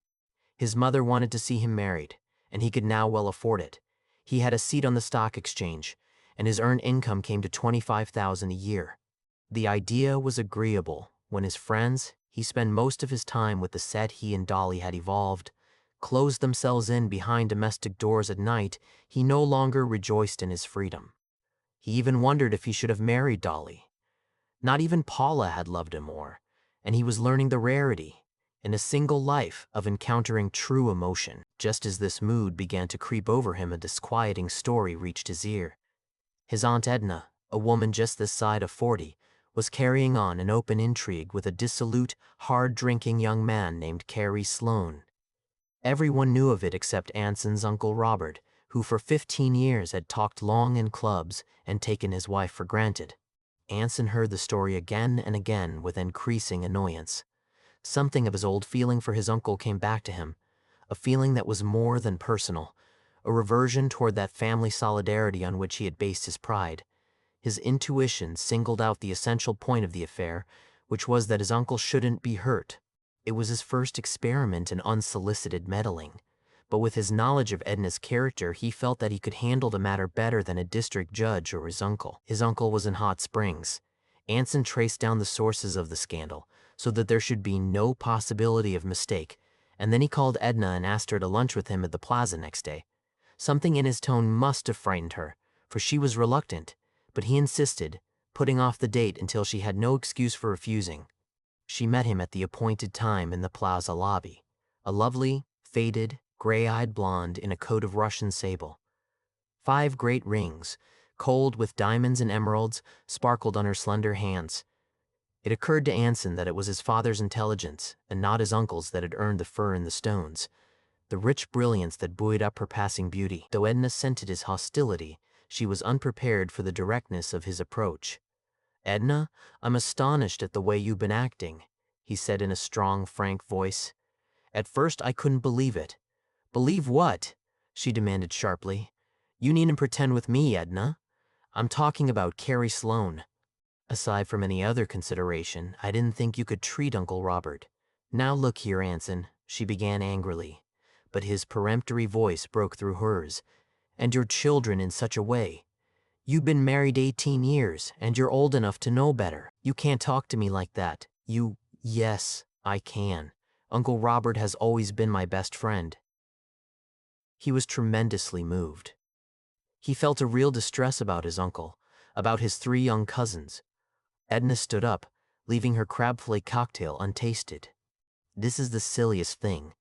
His mother wanted to see him married, and he could now well afford it. He had a seat on the stock exchange, and his earned income came to $25,000 a year. The idea was agreeable. When his friends, he spent most of his time with the set he and Dolly had evolved, closed themselves in behind domestic doors at night, he no longer rejoiced in his freedom. He even wondered if he should have married Dolly. Not even Paula had loved him more, and he was learning the rarity, in a single life, of encountering true emotion. Just as this mood began to creep over him, a disquieting story reached his ear. His Aunt Edna, a woman just this side of 40, was carrying on an open intrigue with a dissolute, hard-drinking young man named Carey Sloane. Everyone knew of it except Anson's Uncle Robert, who for 15 years had talked long in clubs and taken his wife for granted. Anson heard the story again and again with increasing annoyance. Something of his old feeling for his uncle came back to him, a feeling that was more than personal, a reversion toward that family solidarity on which he had based his pride. His intuition singled out the essential point of the affair, which was that his uncle shouldn't be hurt. It was his first experiment in unsolicited meddling. But with his knowledge of Edna's character, he felt that he could handle the matter better than a district judge or his uncle. His uncle was in hot springs. Anson traced down the sources of the scandal so that there should be no possibility of mistake, and then he called Edna and asked her to lunch with him at the plaza next day. Something in his tone must have frightened her, for she was reluctant, but he insisted, putting off the date until she had no excuse for refusing. She met him at the appointed time in the plaza lobby, a lovely, faded, gray-eyed blonde in a coat of Russian sable. 5 great rings, cold with diamonds and emeralds, sparkled on her slender hands. It occurred to Anson that it was his father's intelligence and not his uncle's that had earned the fur and the stones, the rich brilliance that buoyed up her passing beauty. Though Edna scented his hostility, she was unprepared for the directness of his approach. "Edna, I'm astonished at the way you've been acting," he said in a strong, frank voice. "At first I couldn't believe it." "Believe what?" she demanded sharply. "You needn't pretend with me, Edna. I'm talking about Carrie Sloane. Aside from any other consideration, I didn't think you could treat Uncle Robert." "Now look here, Anson," she began angrily, but his peremptory voice broke through hers. "And your children in such a way. You've been married 18 years, and you're old enough to know better. You can't talk to me like that. Yes, I can. Uncle Robert has always been my best friend." He was tremendously moved. He felt a real distress about his uncle, about his 3 young cousins. Edna stood up, leaving her crab flake cocktail untasted. "This is the silliest thing.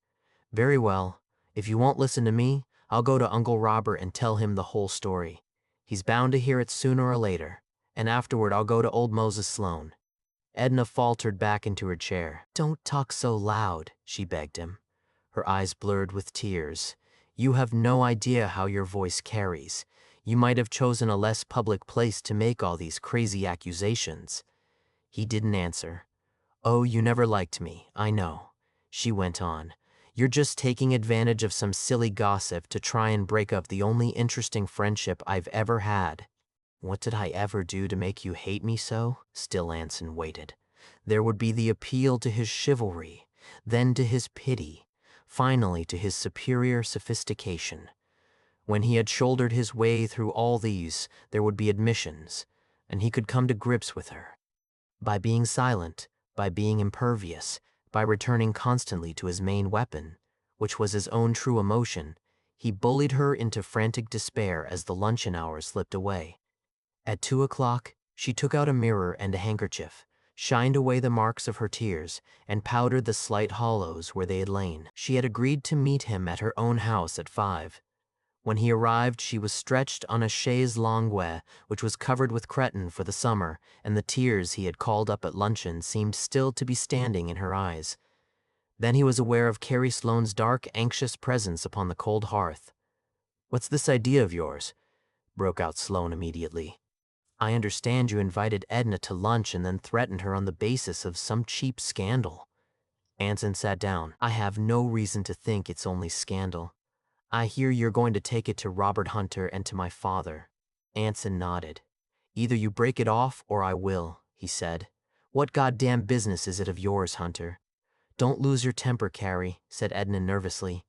Very well, if you won't listen to me, I'll go to Uncle Robert and tell him the whole story. He's bound to hear it sooner or later, and afterward I'll go to old Moses Sloane." Edna faltered back into her chair. "Don't talk so loud," she begged him. Her eyes blurred with tears. "You have no idea how your voice carries. You might have chosen a less public place to make all these crazy accusations." He didn't answer. "Oh, you never liked me, I know," she went on. "You're just taking advantage of some silly gossip to try and break up the only interesting friendship I've ever had." "What did I ever do to make you hate me so?" Still Anson waited. There would be the appeal to his chivalry, then to his pity, finally to his superior sophistication. When he had shouldered his way through all these, there would be admissions, and he could come to grips with her. By being silent, by being impervious, by returning constantly to his main weapon, which was his own true emotion, he bullied her into frantic despair as the luncheon hour slipped away. At 2 o'clock, she took out a mirror and a handkerchief, shined away the marks of her tears, and powdered the slight hollows where they had lain. She had agreed to meet him at her own house at 5. When he arrived, she was stretched on a chaise longue, which was covered with cretonne for the summer, and the tears he had called up at luncheon seemed still to be standing in her eyes. Then he was aware of Carrie Sloane's dark, anxious presence upon the cold hearth. "What's this idea of yours?" broke out Sloane immediately. "I understand you invited Edna to lunch and then threatened her on the basis of some cheap scandal." Anson sat down. "I have no reason to think it's only scandal. I hear you're going to take it to Robert Hunter and to my father." Anson nodded. "Either you break it off or I will," he said. "What goddamn business is it of yours, Hunter?" "Don't lose your temper, Carrie," said Edna nervously.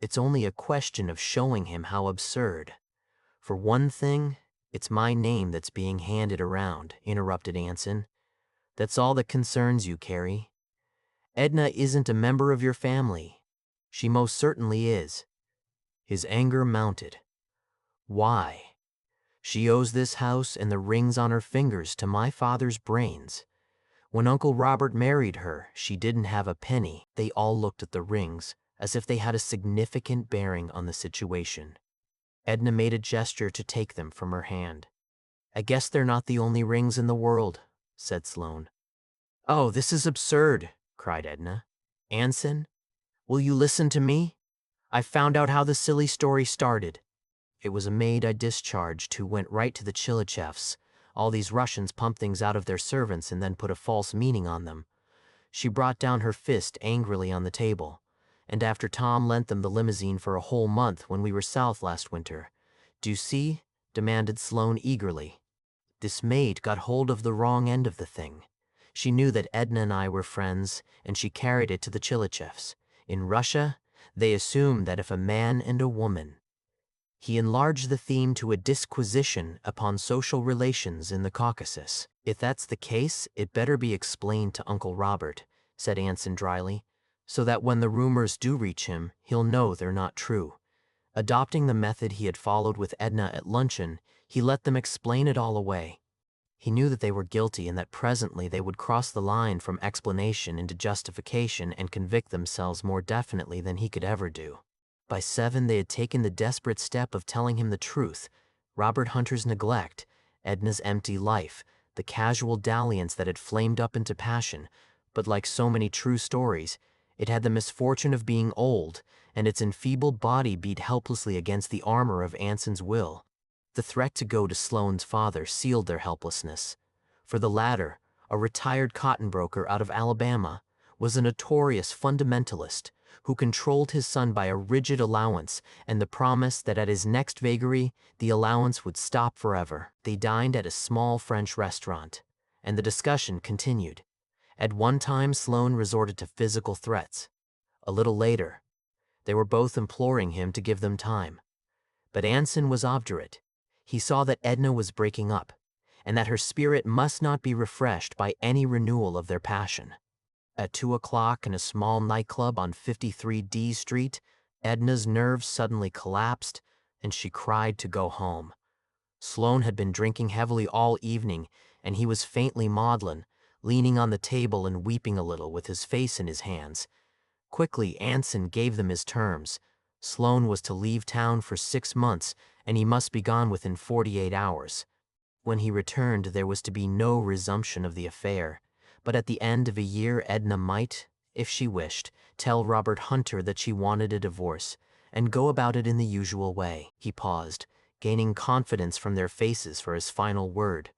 "It's only a question of showing him how absurd." "For one thing, it's my name that's being handed around," interrupted Anson. "That's all that concerns you, Carrie. Edna isn't a member of your family. She most certainly is." His anger mounted. "Why? She owes this house and the rings on her fingers to my father's brains. When Uncle Robert married her, she didn't have a penny." They all looked at the rings, as if they had a significant bearing on the situation. Edna made a gesture to take them from her hand. "I guess they're not the only rings in the world," said Sloane. "Oh, this is absurd," cried Edna. "Anson, will you listen to me? I found out how the silly story started. It was a maid I discharged who went right to the Chilichevs. All these Russians pump things out of their servants and then put a false meaning on them." She brought down her fist angrily on the table. And after Tom lent them the limousine for a whole month when we were south last winter. Do you see? Demanded Sloane eagerly. This maid got hold of the wrong end of the thing. She knew that Edna and I were friends, and she carried it to the Chilichevs. In Russia, they assume that if a man and a woman. He enlarged the theme to a disquisition upon social relations in the Caucasus. If that's the case, it better be explained to Uncle Robert, said Anson dryly, so that when the rumors do reach him, he'll know they're not true. Adopting the method he had followed with Edna at luncheon, he let them explain it all away. He knew that they were guilty and that presently they would cross the line from explanation into justification and convict themselves more definitely than he could ever do. By 7, they had taken the desperate step of telling him the truth: Robert Hunter's neglect, Edna's empty life, the casual dalliance that had flamed up into passion, but like so many true stories, it had the misfortune of being old, and its enfeebled body beat helplessly against the armor of Anson's will. The threat to go to Sloane's father sealed their helplessness. For the latter, a retired cotton broker out of Alabama, was a notorious fundamentalist who controlled his son by a rigid allowance and the promise that at his next vagary, the allowance would stop forever. They dined at a small French restaurant, and the discussion continued. At one time, Sloane resorted to physical threats. A little later, they were both imploring him to give them time. But Anson was obdurate. He saw that Edna was breaking up, and that her spirit must not be refreshed by any renewal of their passion. At 2 o'clock in a small nightclub on 53D Street, Edna's nerves suddenly collapsed, and she cried to go home. Sloane had been drinking heavily all evening, and he was faintly maudlin, leaning on the table and weeping a little with his face in his hands. Quickly, Anson gave them his terms. Sloane was to leave town for 6 months, and he must be gone within 48 hours. When he returned, there was to be no resumption of the affair, but at the end of a year Edna might, if she wished, tell Robert Hunter that she wanted a divorce, and go about it in the usual way. He paused, gaining confidence from their faces for his final word.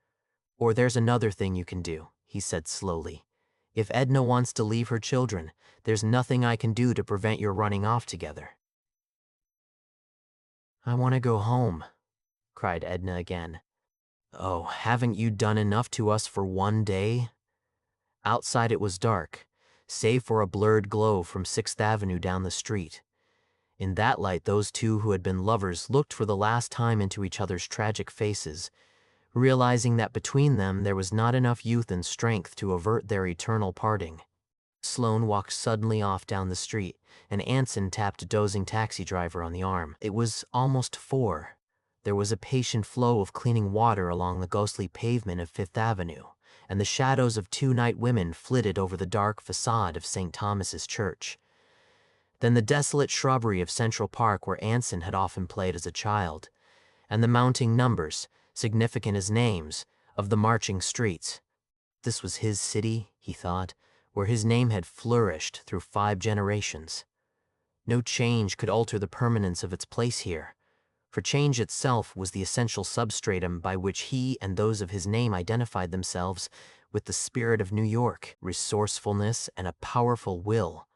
Or there's another thing you can do, he said slowly. If Edna wants to leave her children, there's nothing I can do to prevent your running off together. I want to go home, cried Edna again. Oh, haven't you done enough to us for one day? Outside it was dark, save for a blurred glow from 6th Avenue down the street. In that light, those two who had been lovers looked for the last time into each other's tragic faces, realizing that between them there was not enough youth and strength to avert their eternal parting. Sloane walked suddenly off down the street, and Anson tapped a dozing taxi driver on the arm. It was almost 4. There was a patient flow of cleaning water along the ghostly pavement of 5th Avenue, and the shadows of 2 night women flitted over the dark facade of St. Thomas's Church. Then the desolate shrubbery of Central Park where Anson had often played as a child, and the mounting numbers, significant as names, of the marching streets. This was his city, he thought, where his name had flourished through 5 generations. No change could alter the permanence of its place here, for change itself was the essential substratum by which he and those of his name identified themselves with the spirit of New York, resourcefulness and a powerful will.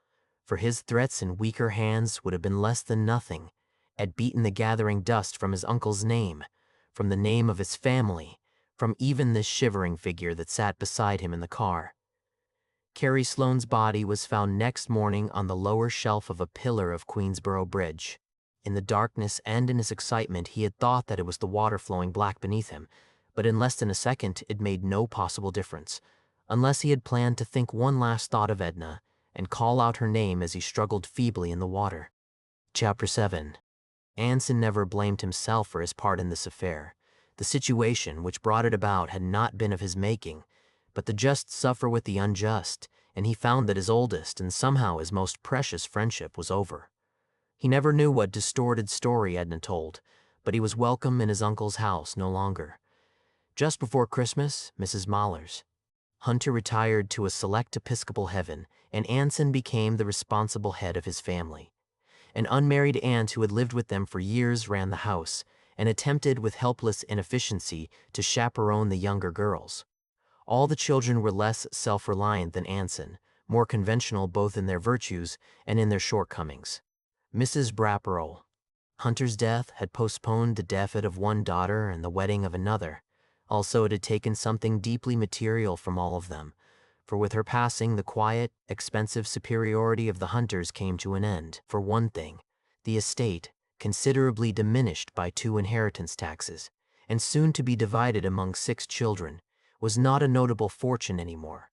For his threats in weaker hands would have been less than nothing, had beaten the gathering dust from his uncle's name, from the name of his family, from even this shivering figure that sat beside him in the car. Carrie Sloane's body was found next morning on the lower shelf of a pillar of Queensboro Bridge. In the darkness and in his excitement, he had thought that it was the water flowing black beneath him, but in less than a second it made no possible difference, unless he had planned to think one last thought of Edna and call out her name as he struggled feebly in the water. Chapter 7. Anson never blamed himself for his part in this affair. The situation which brought it about had not been of his making, but the just suffer with the unjust, and he found that his oldest and somehow his most precious friendship was over. He never knew what distorted story Edna told, but he was welcome in his uncle's house no longer. Just before Christmas, Mrs. Mahler's. Hunter retired to a select Episcopal heaven, and Anson became the responsible head of his family. An unmarried aunt who had lived with them for years ran the house, and attempted with helpless inefficiency to chaperone the younger girls. All the children were less self-reliant than Anson, more conventional both in their virtues and in their shortcomings. Mrs. Braperole. Hunter's death had postponed the death of one daughter and the wedding of another. Also, it had taken something deeply material from all of them, for with her passing, the quiet, expensive superiority of the Hunters came to an end. For one thing, the estate, considerably diminished by 2 inheritance taxes, and soon to be divided among 6 children, was not a notable fortune anymore.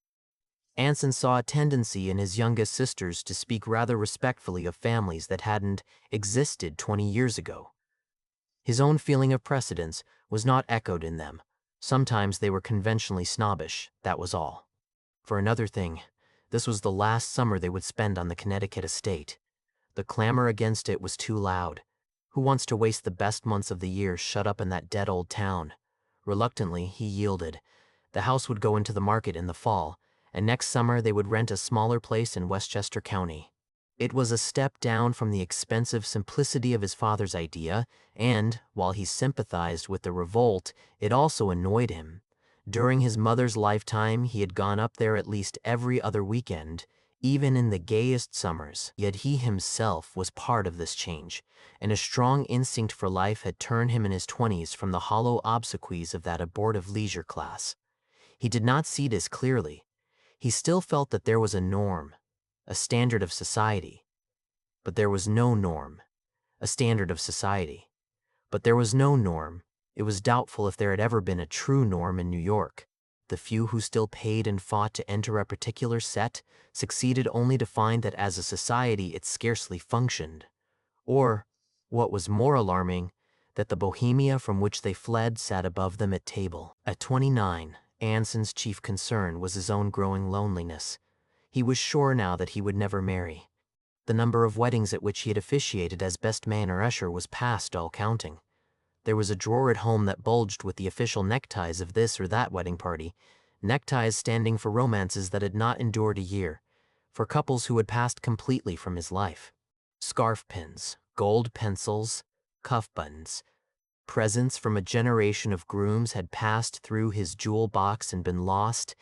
Anson saw a tendency in his youngest sisters to speak rather respectfully of families that hadn't existed 20 years ago. His own feeling of precedence was not echoed in them. Sometimes they were conventionally snobbish, that was all. For another thing, this was the last summer they would spend on the Connecticut estate. The clamor against it was too loud. Who wants to waste the best months of the year shut up in that dead old town? Reluctantly, he yielded. The house would go into the market in the fall, and next summer they would rent a smaller place in Westchester County. It was a step down from the expensive simplicity of his father's idea, and, while he sympathized with the revolt, it also annoyed him. During his mother's lifetime, he had gone up there at least every other weekend, even in the gayest summers. Yet he himself was part of this change, and a strong instinct for life had turned him in his 20s from the hollow obsequies of that abortive leisure class. He did not see this clearly. He still felt that there was a norm, a standard of society. But there was no norm, a standard of society. But there was no norm. It was doubtful if there had ever been a true norm in New York. The few who still paid and fought to enter a particular set succeeded only to find that as a society it scarcely functioned. Or, what was more alarming, that the bohemia from which they fled sat above them at table. At 29, Anson's chief concern was his own growing loneliness. He was sure now that he would never marry. The number of weddings at which he had officiated as best man or usher was past all counting. There was a drawer at home that bulged with the official neckties of this or that wedding party, neckties standing for romances that had not endured a year, for couples who had passed completely from his life. Scarf pins, gold pencils, cuff buttons. Presents from a generation of grooms had passed through his jewel box and been lost,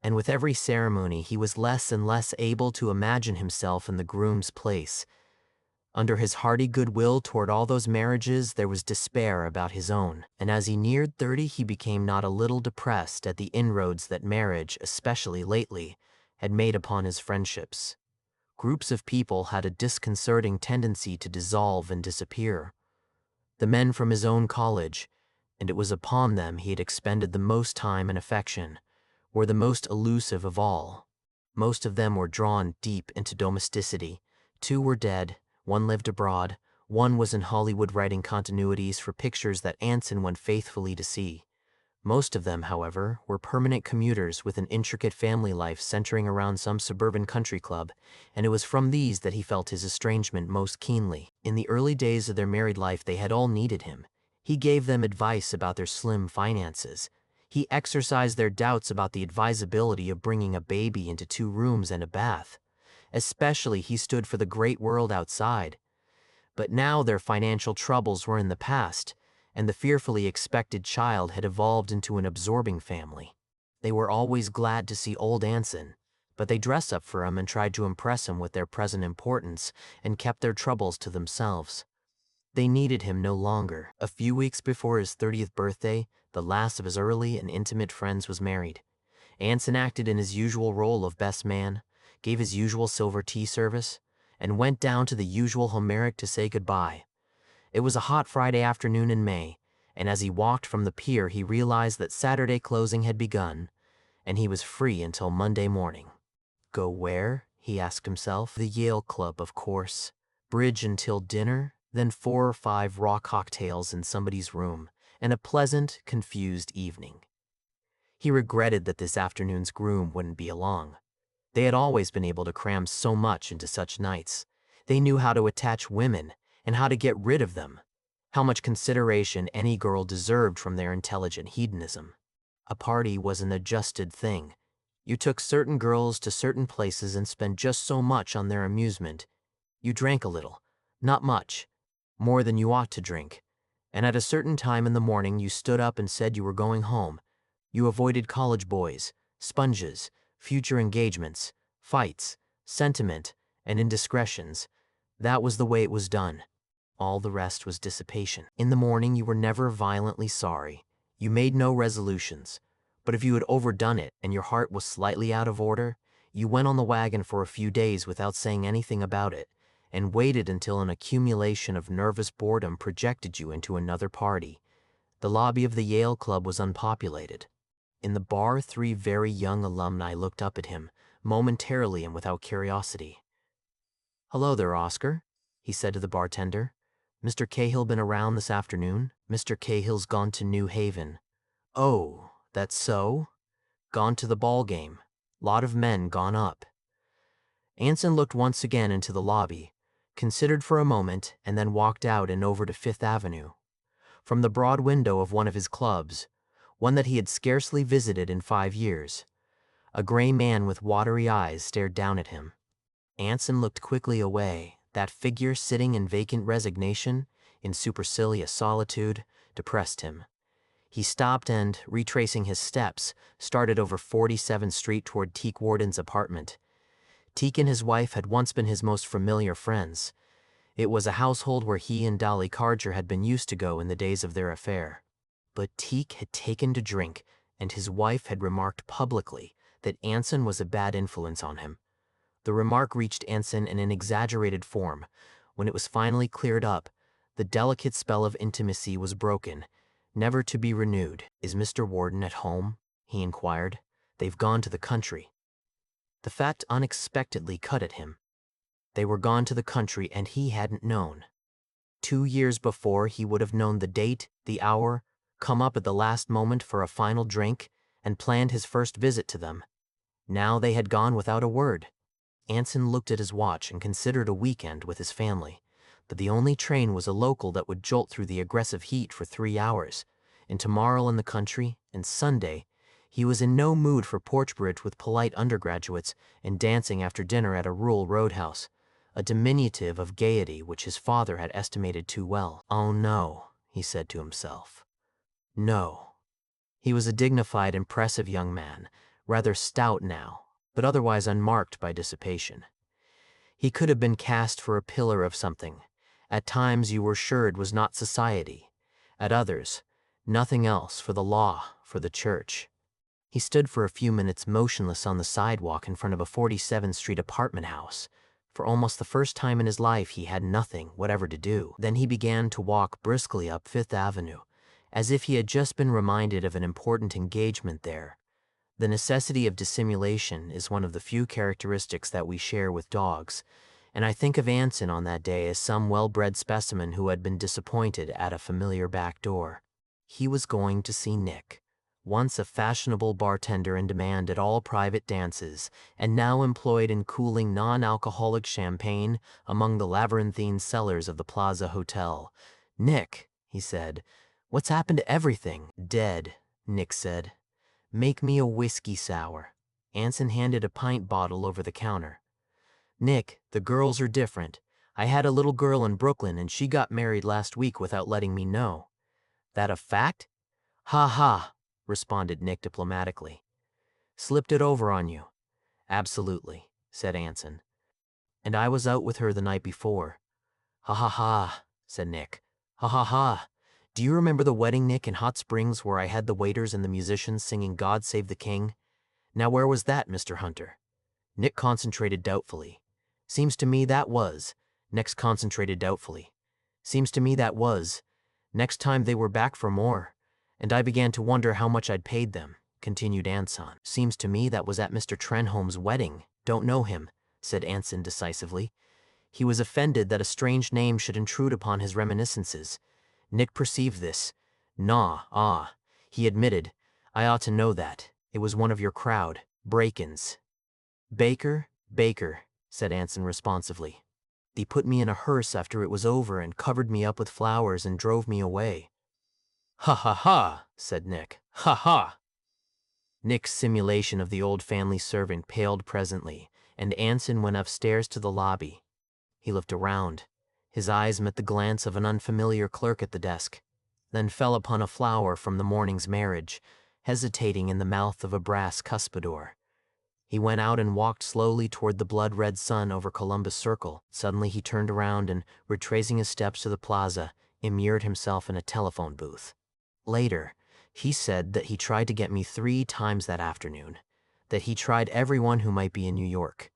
and with every ceremony he was less and less able to imagine himself in the groom's place. Under his hearty goodwill toward all those marriages there was despair about his own, and as he neared 30 he became not a little depressed at the inroads that marriage, especially lately, had made upon his friendships. Groups of people had a disconcerting tendency to dissolve and disappear. The men from his own college, and it was upon them he had expended the most time and affection, were the most elusive of all. Most of them were drawn deep into domesticity. 2 were dead, 1 lived abroad, 1 was in Hollywood writing continuities for pictures that Anson went faithfully to see. Most of them, however, were permanent commuters with an intricate family life centering around some suburban country club, and it was from these that he felt his estrangement most keenly. In the early days of their married life they had all needed him. He gave them advice about their slim finances. He exercised their doubts about the advisability of bringing a baby into 2 rooms and a bath. Especially he stood for the great world outside. But now their financial troubles were in the past, and the fearfully expected child had evolved into an absorbing family. They were always glad to see old Anson, but they dressed up for him and tried to impress him with their present importance and kept their troubles to themselves. They needed him no longer. A few weeks before his 30th birthday, the last of his early and intimate friends was married. Anson acted in his usual role of best man, gave his usual silver tea service, and went down to the usual Homeric to say goodbye. It was a hot Friday afternoon in May, and as he walked from the pier he realized that Saturday closing had begun, and he was free until Monday morning. Go where? He asked himself. The Yale Club, of course. Bridge until dinner, then 4 or 5 raw cocktails in somebody's room, and a pleasant, confused evening. He regretted that this afternoon's groom wouldn't be along. They had always been able to cram so much into such nights. They knew how to attach women and how to get rid of them, how much consideration any girl deserved from their intelligent hedonism. A party was an adjusted thing. You took certain girls to certain places and spent just so much on their amusement. You drank a little, not much, more than you ought to drink, and at a certain time in the morning you stood up and said you were going home. You avoided college boys, sponges, future engagements, fights, sentiment, and indiscretions. That was the way it was done. All the rest was dissipation. In the morning, you were never violently sorry. You made no resolutions. But if you had overdone it and your heart was slightly out of order, you went on the wagon for a few days without saying anything about it, and waited until an accumulation of nervous boredom projected you into another party. The lobby of the Yale Club was unpopulated. In the bar, 3 very young alumni looked up at him, momentarily and without curiosity. "Hello there, Oscar," he said to the bartender. "Mr. Cahill been around this afternoon?" "Mr. Cahill's gone to New Haven." "Oh, that's so? Gone to the ball game. Lot of men gone up." Anson looked once again into the lobby, considered for a moment, and then walked out and over to Fifth Avenue. From the broad window of one of his clubs, one that he had scarcely visited in 5 years, a gray man with watery eyes stared down at him. Anson looked quickly away. That figure sitting in vacant resignation, in supercilious solitude, depressed him. He stopped and, retracing his steps, started over 47th Street toward Teak Warden's apartment. Teak and his wife had once been his most familiar friends. It was a household where he and Dolly Carger had been used to go in the days of their affair. But Teak had taken to drink, and his wife had remarked publicly that Anson was a bad influence on him. The remark reached Anson in an exaggerated form. When it was finally cleared up, the delicate spell of intimacy was broken, never to be renewed. "Is Mr. Warden at home?" he inquired. "They've gone to the country." The fact unexpectedly cut at him. They were gone to the country, and he hadn't known. 2 years before, he would have known the date, the hour, come up at the last moment for a final drink, and planned his first visit to them. Now they had gone without a word. Anson looked at his watch and considered a weekend with his family, but the only train was a local that would jolt through the aggressive heat for 3 hours, and tomorrow in the country, and Sunday, he was in no mood for porch bridge with polite undergraduates and dancing after dinner at a rural roadhouse, a diminutive of gaiety which his father had estimated too well. "Oh no," he said to himself. No. He was a dignified, impressive young man, rather stout now, but otherwise unmarked by dissipation. He could have been cast for a pillar of something. At times you were sure it was not society. At others, nothing else, for the law, for the church. He stood for a few minutes motionless on the sidewalk in front of a 47th Street apartment house. For almost the first time in his life he had nothing whatever to do. Then he began to walk briskly up Fifth Avenue, as if he had just been reminded of an important engagement there. The necessity of dissimulation is one of the few characteristics that we share with dogs, and I think of Anson on that day as some well-bred specimen who had been disappointed at a familiar back door. He was going to see Nick, once a fashionable bartender in demand at all private dances, and now employed in cooling non-alcoholic champagne among the labyrinthine cellars of the Plaza Hotel. "Nick," he said, "what's happened to everything?" "Dead," Nick said. "Make me a whiskey sour." Anson handed a pint bottle over the counter. "Nick, the girls are different. I had a little girl in Brooklyn and she got married last week without letting me know." "That a fact?" "Ha ha," responded Nick diplomatically. "Slipped it over on you." "Absolutely," said Anson. "And I was out with her the night before." "Ha ha ha," said Nick. "Ha ha ha. Do you remember the wedding, Nick, in Hot Springs where I had the waiters and the musicians singing God Save the King? Now where was that, Mr. Hunter?" Nick concentrated doubtfully. "Seems to me that was." Next concentrated doubtfully. "Seems to me that was. Next time they were back for more. And I began to wonder how much I'd paid them," continued Anson. "Seems to me that was at Mr. Trenholme's wedding." "Don't know him," said Anson decisively. He was offended that a strange name should intrude upon his reminiscences. Nick perceived this. He admitted. "I ought to know that. It was one of your crowd, break-ins." "Baker?" "Baker," said Anson responsively. "They put me in a hearse after it was over and covered me up with flowers and drove me away." "Ha ha ha," said Nick. "Ha ha." Nick's simulation of the old family servant paled presently, and Anson went upstairs to the lobby. He looked around. His eyes met the glance of an unfamiliar clerk at the desk, then fell upon a flower from the morning's marriage, hesitating in the mouth of a brass cuspidor. He went out and walked slowly toward the blood-red sun over Columbus Circle. Suddenly he turned around and, retracing his steps to the plaza, immured himself in a telephone booth. Later, he said that he tried to get me 3 times that afternoon, that he tried everyone who might be in New York,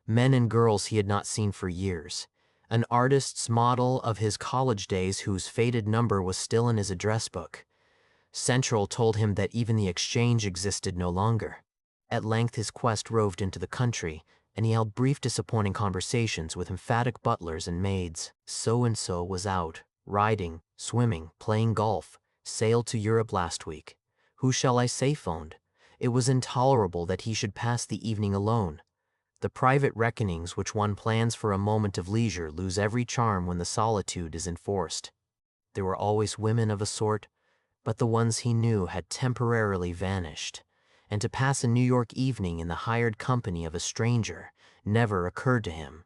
men and girls he had not seen for years, an artist's model of his college days whose faded number was still in his address book. Central told him that even the exchange existed no longer. At length his quest roved into the country, and he held brief disappointing conversations with emphatic butlers and maids. So-and-so was out, riding, swimming, playing golf, sailed to Europe last week. Who shall I say phoned? It was intolerable that he should pass the evening alone. The private reckonings which one plans for a moment of leisure lose every charm when the solitude is enforced. There were always women of a sort, but the ones he knew had temporarily vanished, and to pass a New York evening in the hired company of a stranger never occurred to him.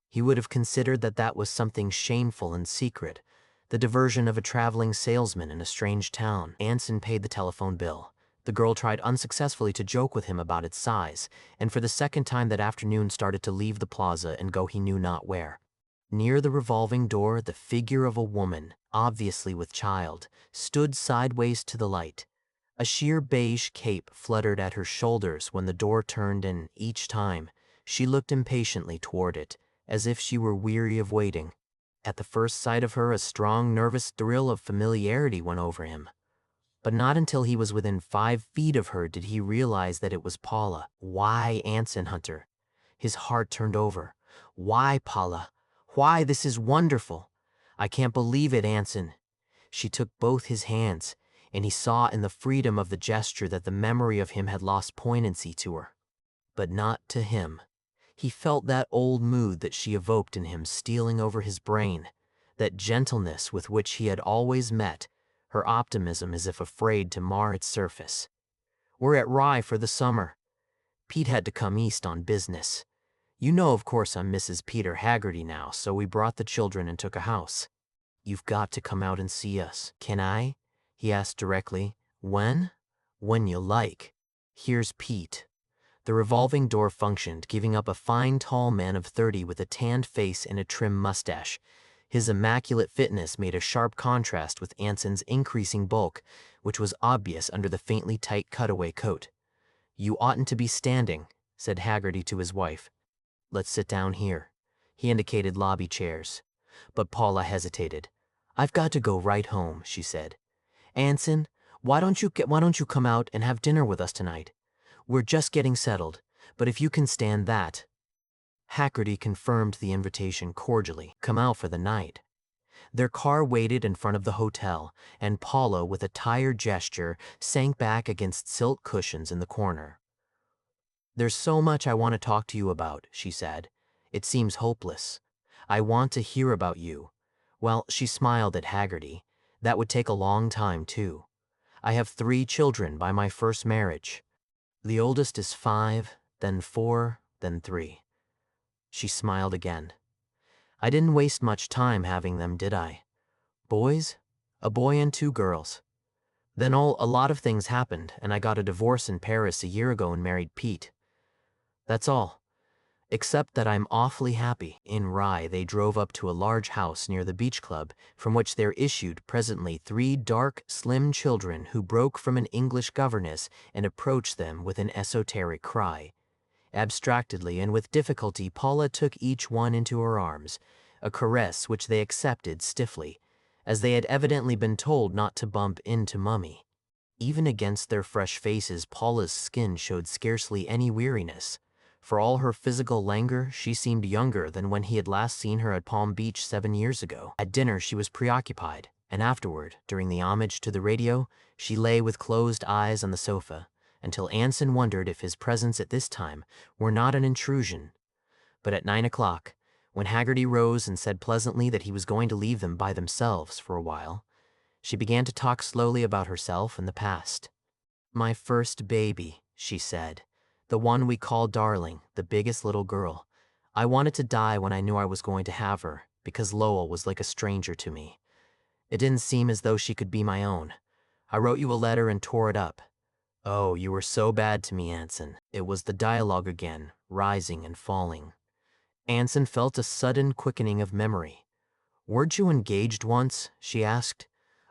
He would have considered that that was something shameful and secret, the diversion of a traveling salesman in a strange town. Anson paid the telephone bill. The girl tried unsuccessfully to joke with him about its size, and for the second time that afternoon started to leave the plaza and go he knew not where. Near the revolving door, the figure of a woman, obviously with child, stood sideways to the light. A sheer beige cape fluttered at her shoulders when the door turned, and each time, she looked impatiently toward it, as if she were weary of waiting. At the first sight of her, a strong, nervous thrill of familiarity went over him. But not until he was within 5 feet of her did he realize that it was Paula. Why Anson Hunter? His heart turned over. Why, Paula? Why, this is wonderful. I can't believe it, Anson. She took both his hands, and he saw in the freedom of the gesture that the memory of him had lost poignancy to her. But not to him. He felt that old mood that she evoked in him stealing over his brain, that gentleness with which he had always met, her optimism as if afraid to mar its surface. We're at Rye for the summer. Pete had to come east on business. You know, of course, I'm Mrs. Peter Haggerty now, so we brought the children and took a house. You've got to come out and see us. Can I? He asked directly. When? When you like. Here's Pete. The revolving door functioned, giving up a fine, tall man of 30 with a tanned face and a trim mustache. His immaculate fitness made a sharp contrast with Anson's increasing bulk, which was obvious under the faintly tight cutaway coat. You oughtn't to be standing, said Haggerty to his wife. Let's sit down here. He indicated lobby chairs. But Paula hesitated. I've got to go right home, she said. Anson, why don't you come out and have dinner with us tonight? We're just getting settled, but if you can stand that. Haggerty confirmed the invitation cordially. Come out for the night. Their car waited in front of the hotel, and Paula, with a tired gesture, sank back against silk cushions in the corner. There's so much I want to talk to you about, she said. It seems hopeless. I want to hear about you. Well, she smiled at Haggerty. That would take a long time, too. I have 3 children by my first marriage. The oldest is 5, then 4, then 3. She smiled again. I didn't waste much time having them, did I? Boys? A boy and 2 girls. Then a lot of things happened, and I got a divorce in Paris a year ago and married Pete. That's all. Except that I'm awfully happy. In Rye, they drove up to a large house near the beach club, from which there issued presently 3 dark, slim children who broke from an English governess and approached them with an esoteric cry. Abstractedly and with difficulty, Paula took each one into her arms, a caress which they accepted stiffly, as they had evidently been told not to bump into Mummy. Even against their fresh faces, Paula's skin showed scarcely any weariness. For all her physical languor, she seemed younger than when he had last seen her at Palm Beach 7 years ago. At dinner, she was preoccupied, and afterward, during the homage to the radio, she lay with closed eyes on the sofa, until Anson wondered if his presence at this time were not an intrusion. But at 9 o'clock, when Haggerty rose and said pleasantly that he was going to leave them by themselves for a while, she began to talk slowly about herself and the past. My first baby, she said. The one we call Darling, the biggest little girl. I wanted to die when I knew I was going to have her, because Lowell was like a stranger to me. It didn't seem as though she could be my own. I wrote you a letter and tore it up. "Oh, you were so bad to me, Anson." It was the dialogue again, rising and falling. Anson felt a sudden quickening of memory. "Weren't you engaged once?" she asked.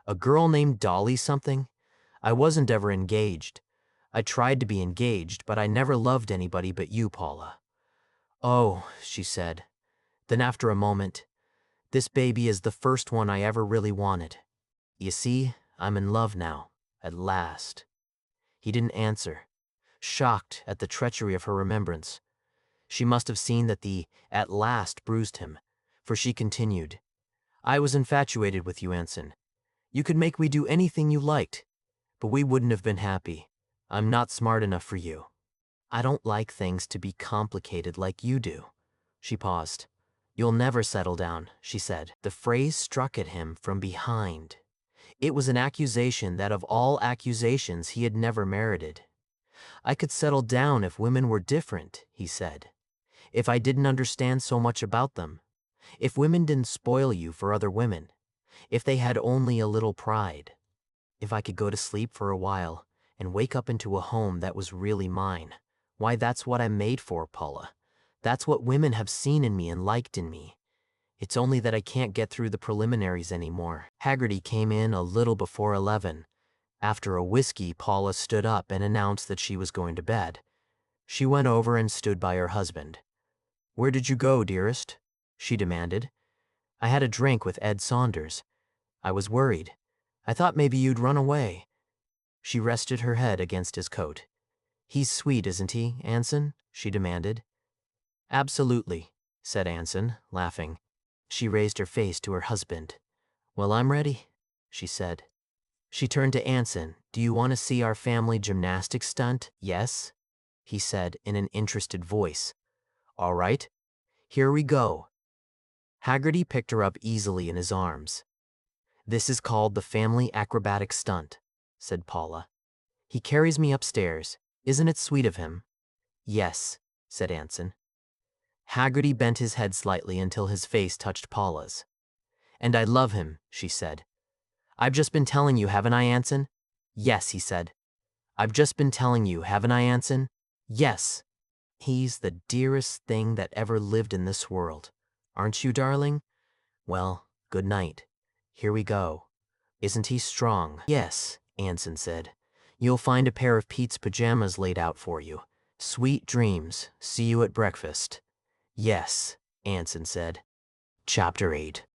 "A girl named Dolly something?" "I wasn't ever engaged. I tried to be engaged, but I never loved anybody but you, Paula." "Oh," she said. Then after a moment, "This baby is the first one I ever really wanted. You see, I'm in love now, at last." He didn't answer, shocked at the treachery of her remembrance. She must have seen that the "at last" bruised him, for she continued, "I was infatuated with you, Anson. You could make me do anything you liked, but we wouldn't have been happy. I'm not smart enough for you. I don't like things to be complicated like you do." She paused. "You'll never settle down," she said. The phrase struck at him from behind. It was an accusation that of all accusations he had never merited. "I could settle down if women were different," he said. "If I didn't understand so much about them. If women didn't spoil you for other women. If they had only a little pride. If I could go to sleep for a while and wake up into a home that was really mine. Why, that's what I'm made for, Paula. That's what women have seen in me and liked in me. It's only that I can't get through the preliminaries anymore." Haggerty came in a little before 11. After a whiskey, Paula stood up and announced that she was going to bed. She went over and stood by her husband. "Where did you go, dearest?" she demanded. "I had a drink with Ed Saunders. I was worried. I thought maybe you'd run away." She rested her head against his coat. "He's sweet, isn't he, Anson?" she demanded. "Absolutely," said Anson, laughing. She raised her face to her husband. "Well, I'm ready," she said. She turned to Anson. "Do you want to see our family gymnastics stunt?" "Yes," he said in an interested voice. "All right, here we go." Haggerty picked her up easily in his arms. "This is called the family acrobatic stunt," said Paula. "He carries me upstairs. Isn't it sweet of him?" "Yes," said Anson. Haggerty bent his head slightly until his face touched Paula's. "And I love him," she said. "I've just been telling you, haven't I, Anson?" "Yes," he said. "I've just been telling you, haven't I, Anson?" "Yes." "He's the dearest thing that ever lived in this world. Aren't you, darling? Well, good night. Here we go. Isn't he strong?" "Yes," Anson said. "You'll find a pair of Pete's pajamas laid out for you. Sweet dreams. See you at breakfast." "Yes," Anson said. Chapter 8.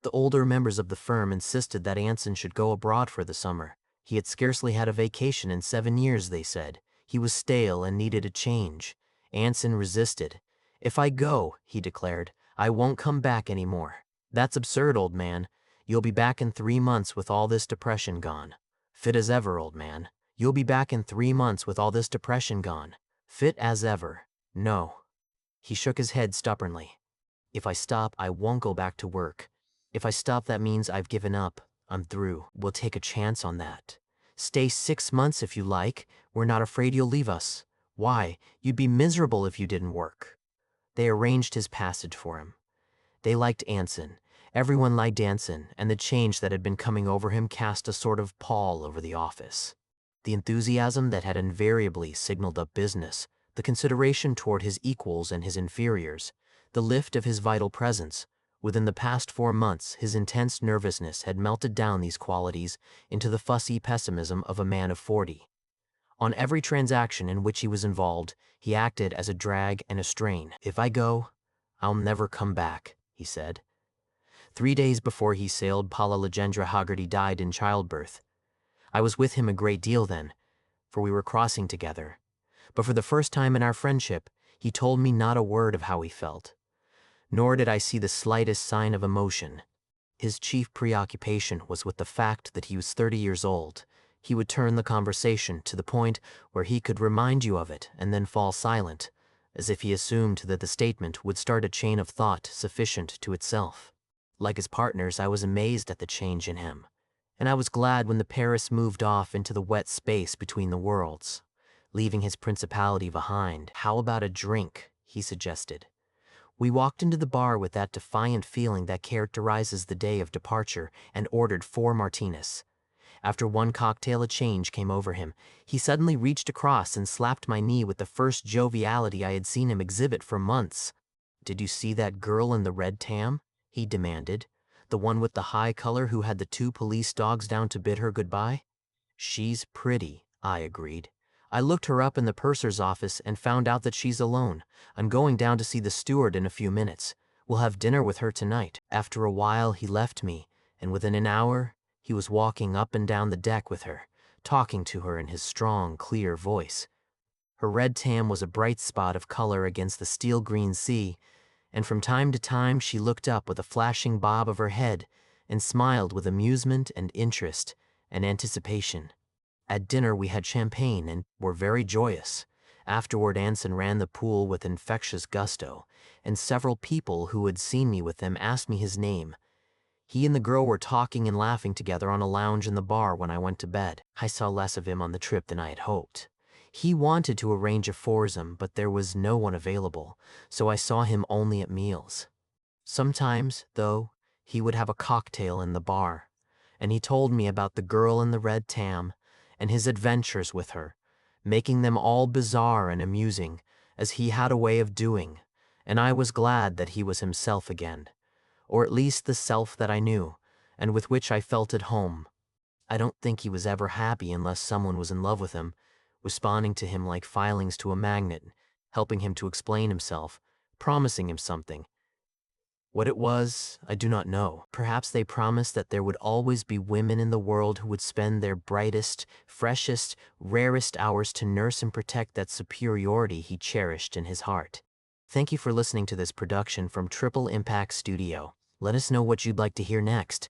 The older members of the firm insisted that Anson should go abroad for the summer. He had scarcely had a vacation in 7 years, they said. He was stale and needed a change. Anson resisted. "If I go," he declared, "I won't come back anymore." "That's absurd, old man. You'll be back in 3 months with all this depression gone." "Fit as ever, old man. You'll be back in 3 months with all this depression gone." "Fit as ever. No." He shook his head stubbornly. "If I stop, I won't go back to work. If I stop, that means I've given up. I'm through. We'll take a chance on that. Stay 6 months if you like. We're not afraid you'll leave us. Why, you'd be miserable if you didn't work." They arranged his passage for him. They liked Anson. Everyone liked Anson, and the change that had been coming over him cast a sort of pall over the office. The enthusiasm that had invariably signaled up business, the consideration toward his equals and his inferiors, the lift of his vital presence. Within the past 4 months, his intense nervousness had melted down these qualities into the fussy pessimism of a man of 40. On every transaction in which he was involved, he acted as a drag and a strain. "If I go, I'll never come back," he said. 3 days before he sailed, Paula Legendra Haggerty died in childbirth. I was with him a great deal then, for we were crossing together. But for the first time in our friendship, he told me not a word of how he felt. Nor did I see the slightest sign of emotion. His chief preoccupation was with the fact that he was 30 years old. He would turn the conversation to the point where he could remind you of it and then fall silent, as if he assumed that the statement would start a chain of thought sufficient to itself. Like his partners, I was amazed at the change in him, and I was glad when the Paris moved off into the wet space between the worlds, leaving his principality behind. "How about a drink?" he suggested. We walked into the bar with that defiant feeling that characterizes the day of departure and ordered 4 martinis. After one cocktail, a change came over him. He suddenly reached across and slapped my knee with the first joviality I had seen him exhibit for months. "Did you see that girl in the red tam?" he demanded. "The one with the high color who had the 2 police dogs down to bid her goodbye?" "She's pretty," I agreed. "I looked her up in the purser's office and found out that she's alone. I'm going down to see the steward in a few minutes. We'll have dinner with her tonight." After a while, he left me, and within an hour, he was walking up and down the deck with her, talking to her in his strong, clear voice. Her red tam was a bright spot of color against the steel-green sea, and from time to time she looked up with a flashing bob of her head and smiled with amusement and interest and anticipation. At dinner we had champagne and were very joyous. Afterward, Anson ran the pool with infectious gusto, and several people who had seen me with them asked me his name. He and the girl were talking and laughing together on a lounge in the bar when I went to bed. I saw less of him on the trip than I had hoped. He wanted to arrange a foursome, but there was no one available, so I saw him only at meals. Sometimes, though, he would have a cocktail in the bar, and he told me about the girl in the red tam and his adventures with her, making them all bizarre and amusing, as he had a way of doing, and I was glad that he was himself again, or at least the self that I knew, and with which I felt at home. I don't think he was ever happy unless someone was in love with him, responding to him like filings to a magnet, helping him to explain himself, promising him something. What it was, I do not know. Perhaps they promised that there would always be women in the world who would spend their brightest, freshest, rarest hours to nurse and protect that superiority he cherished in his heart. Thank you for listening to this production from Triple Impact Studio. Let us know what you'd like to hear next.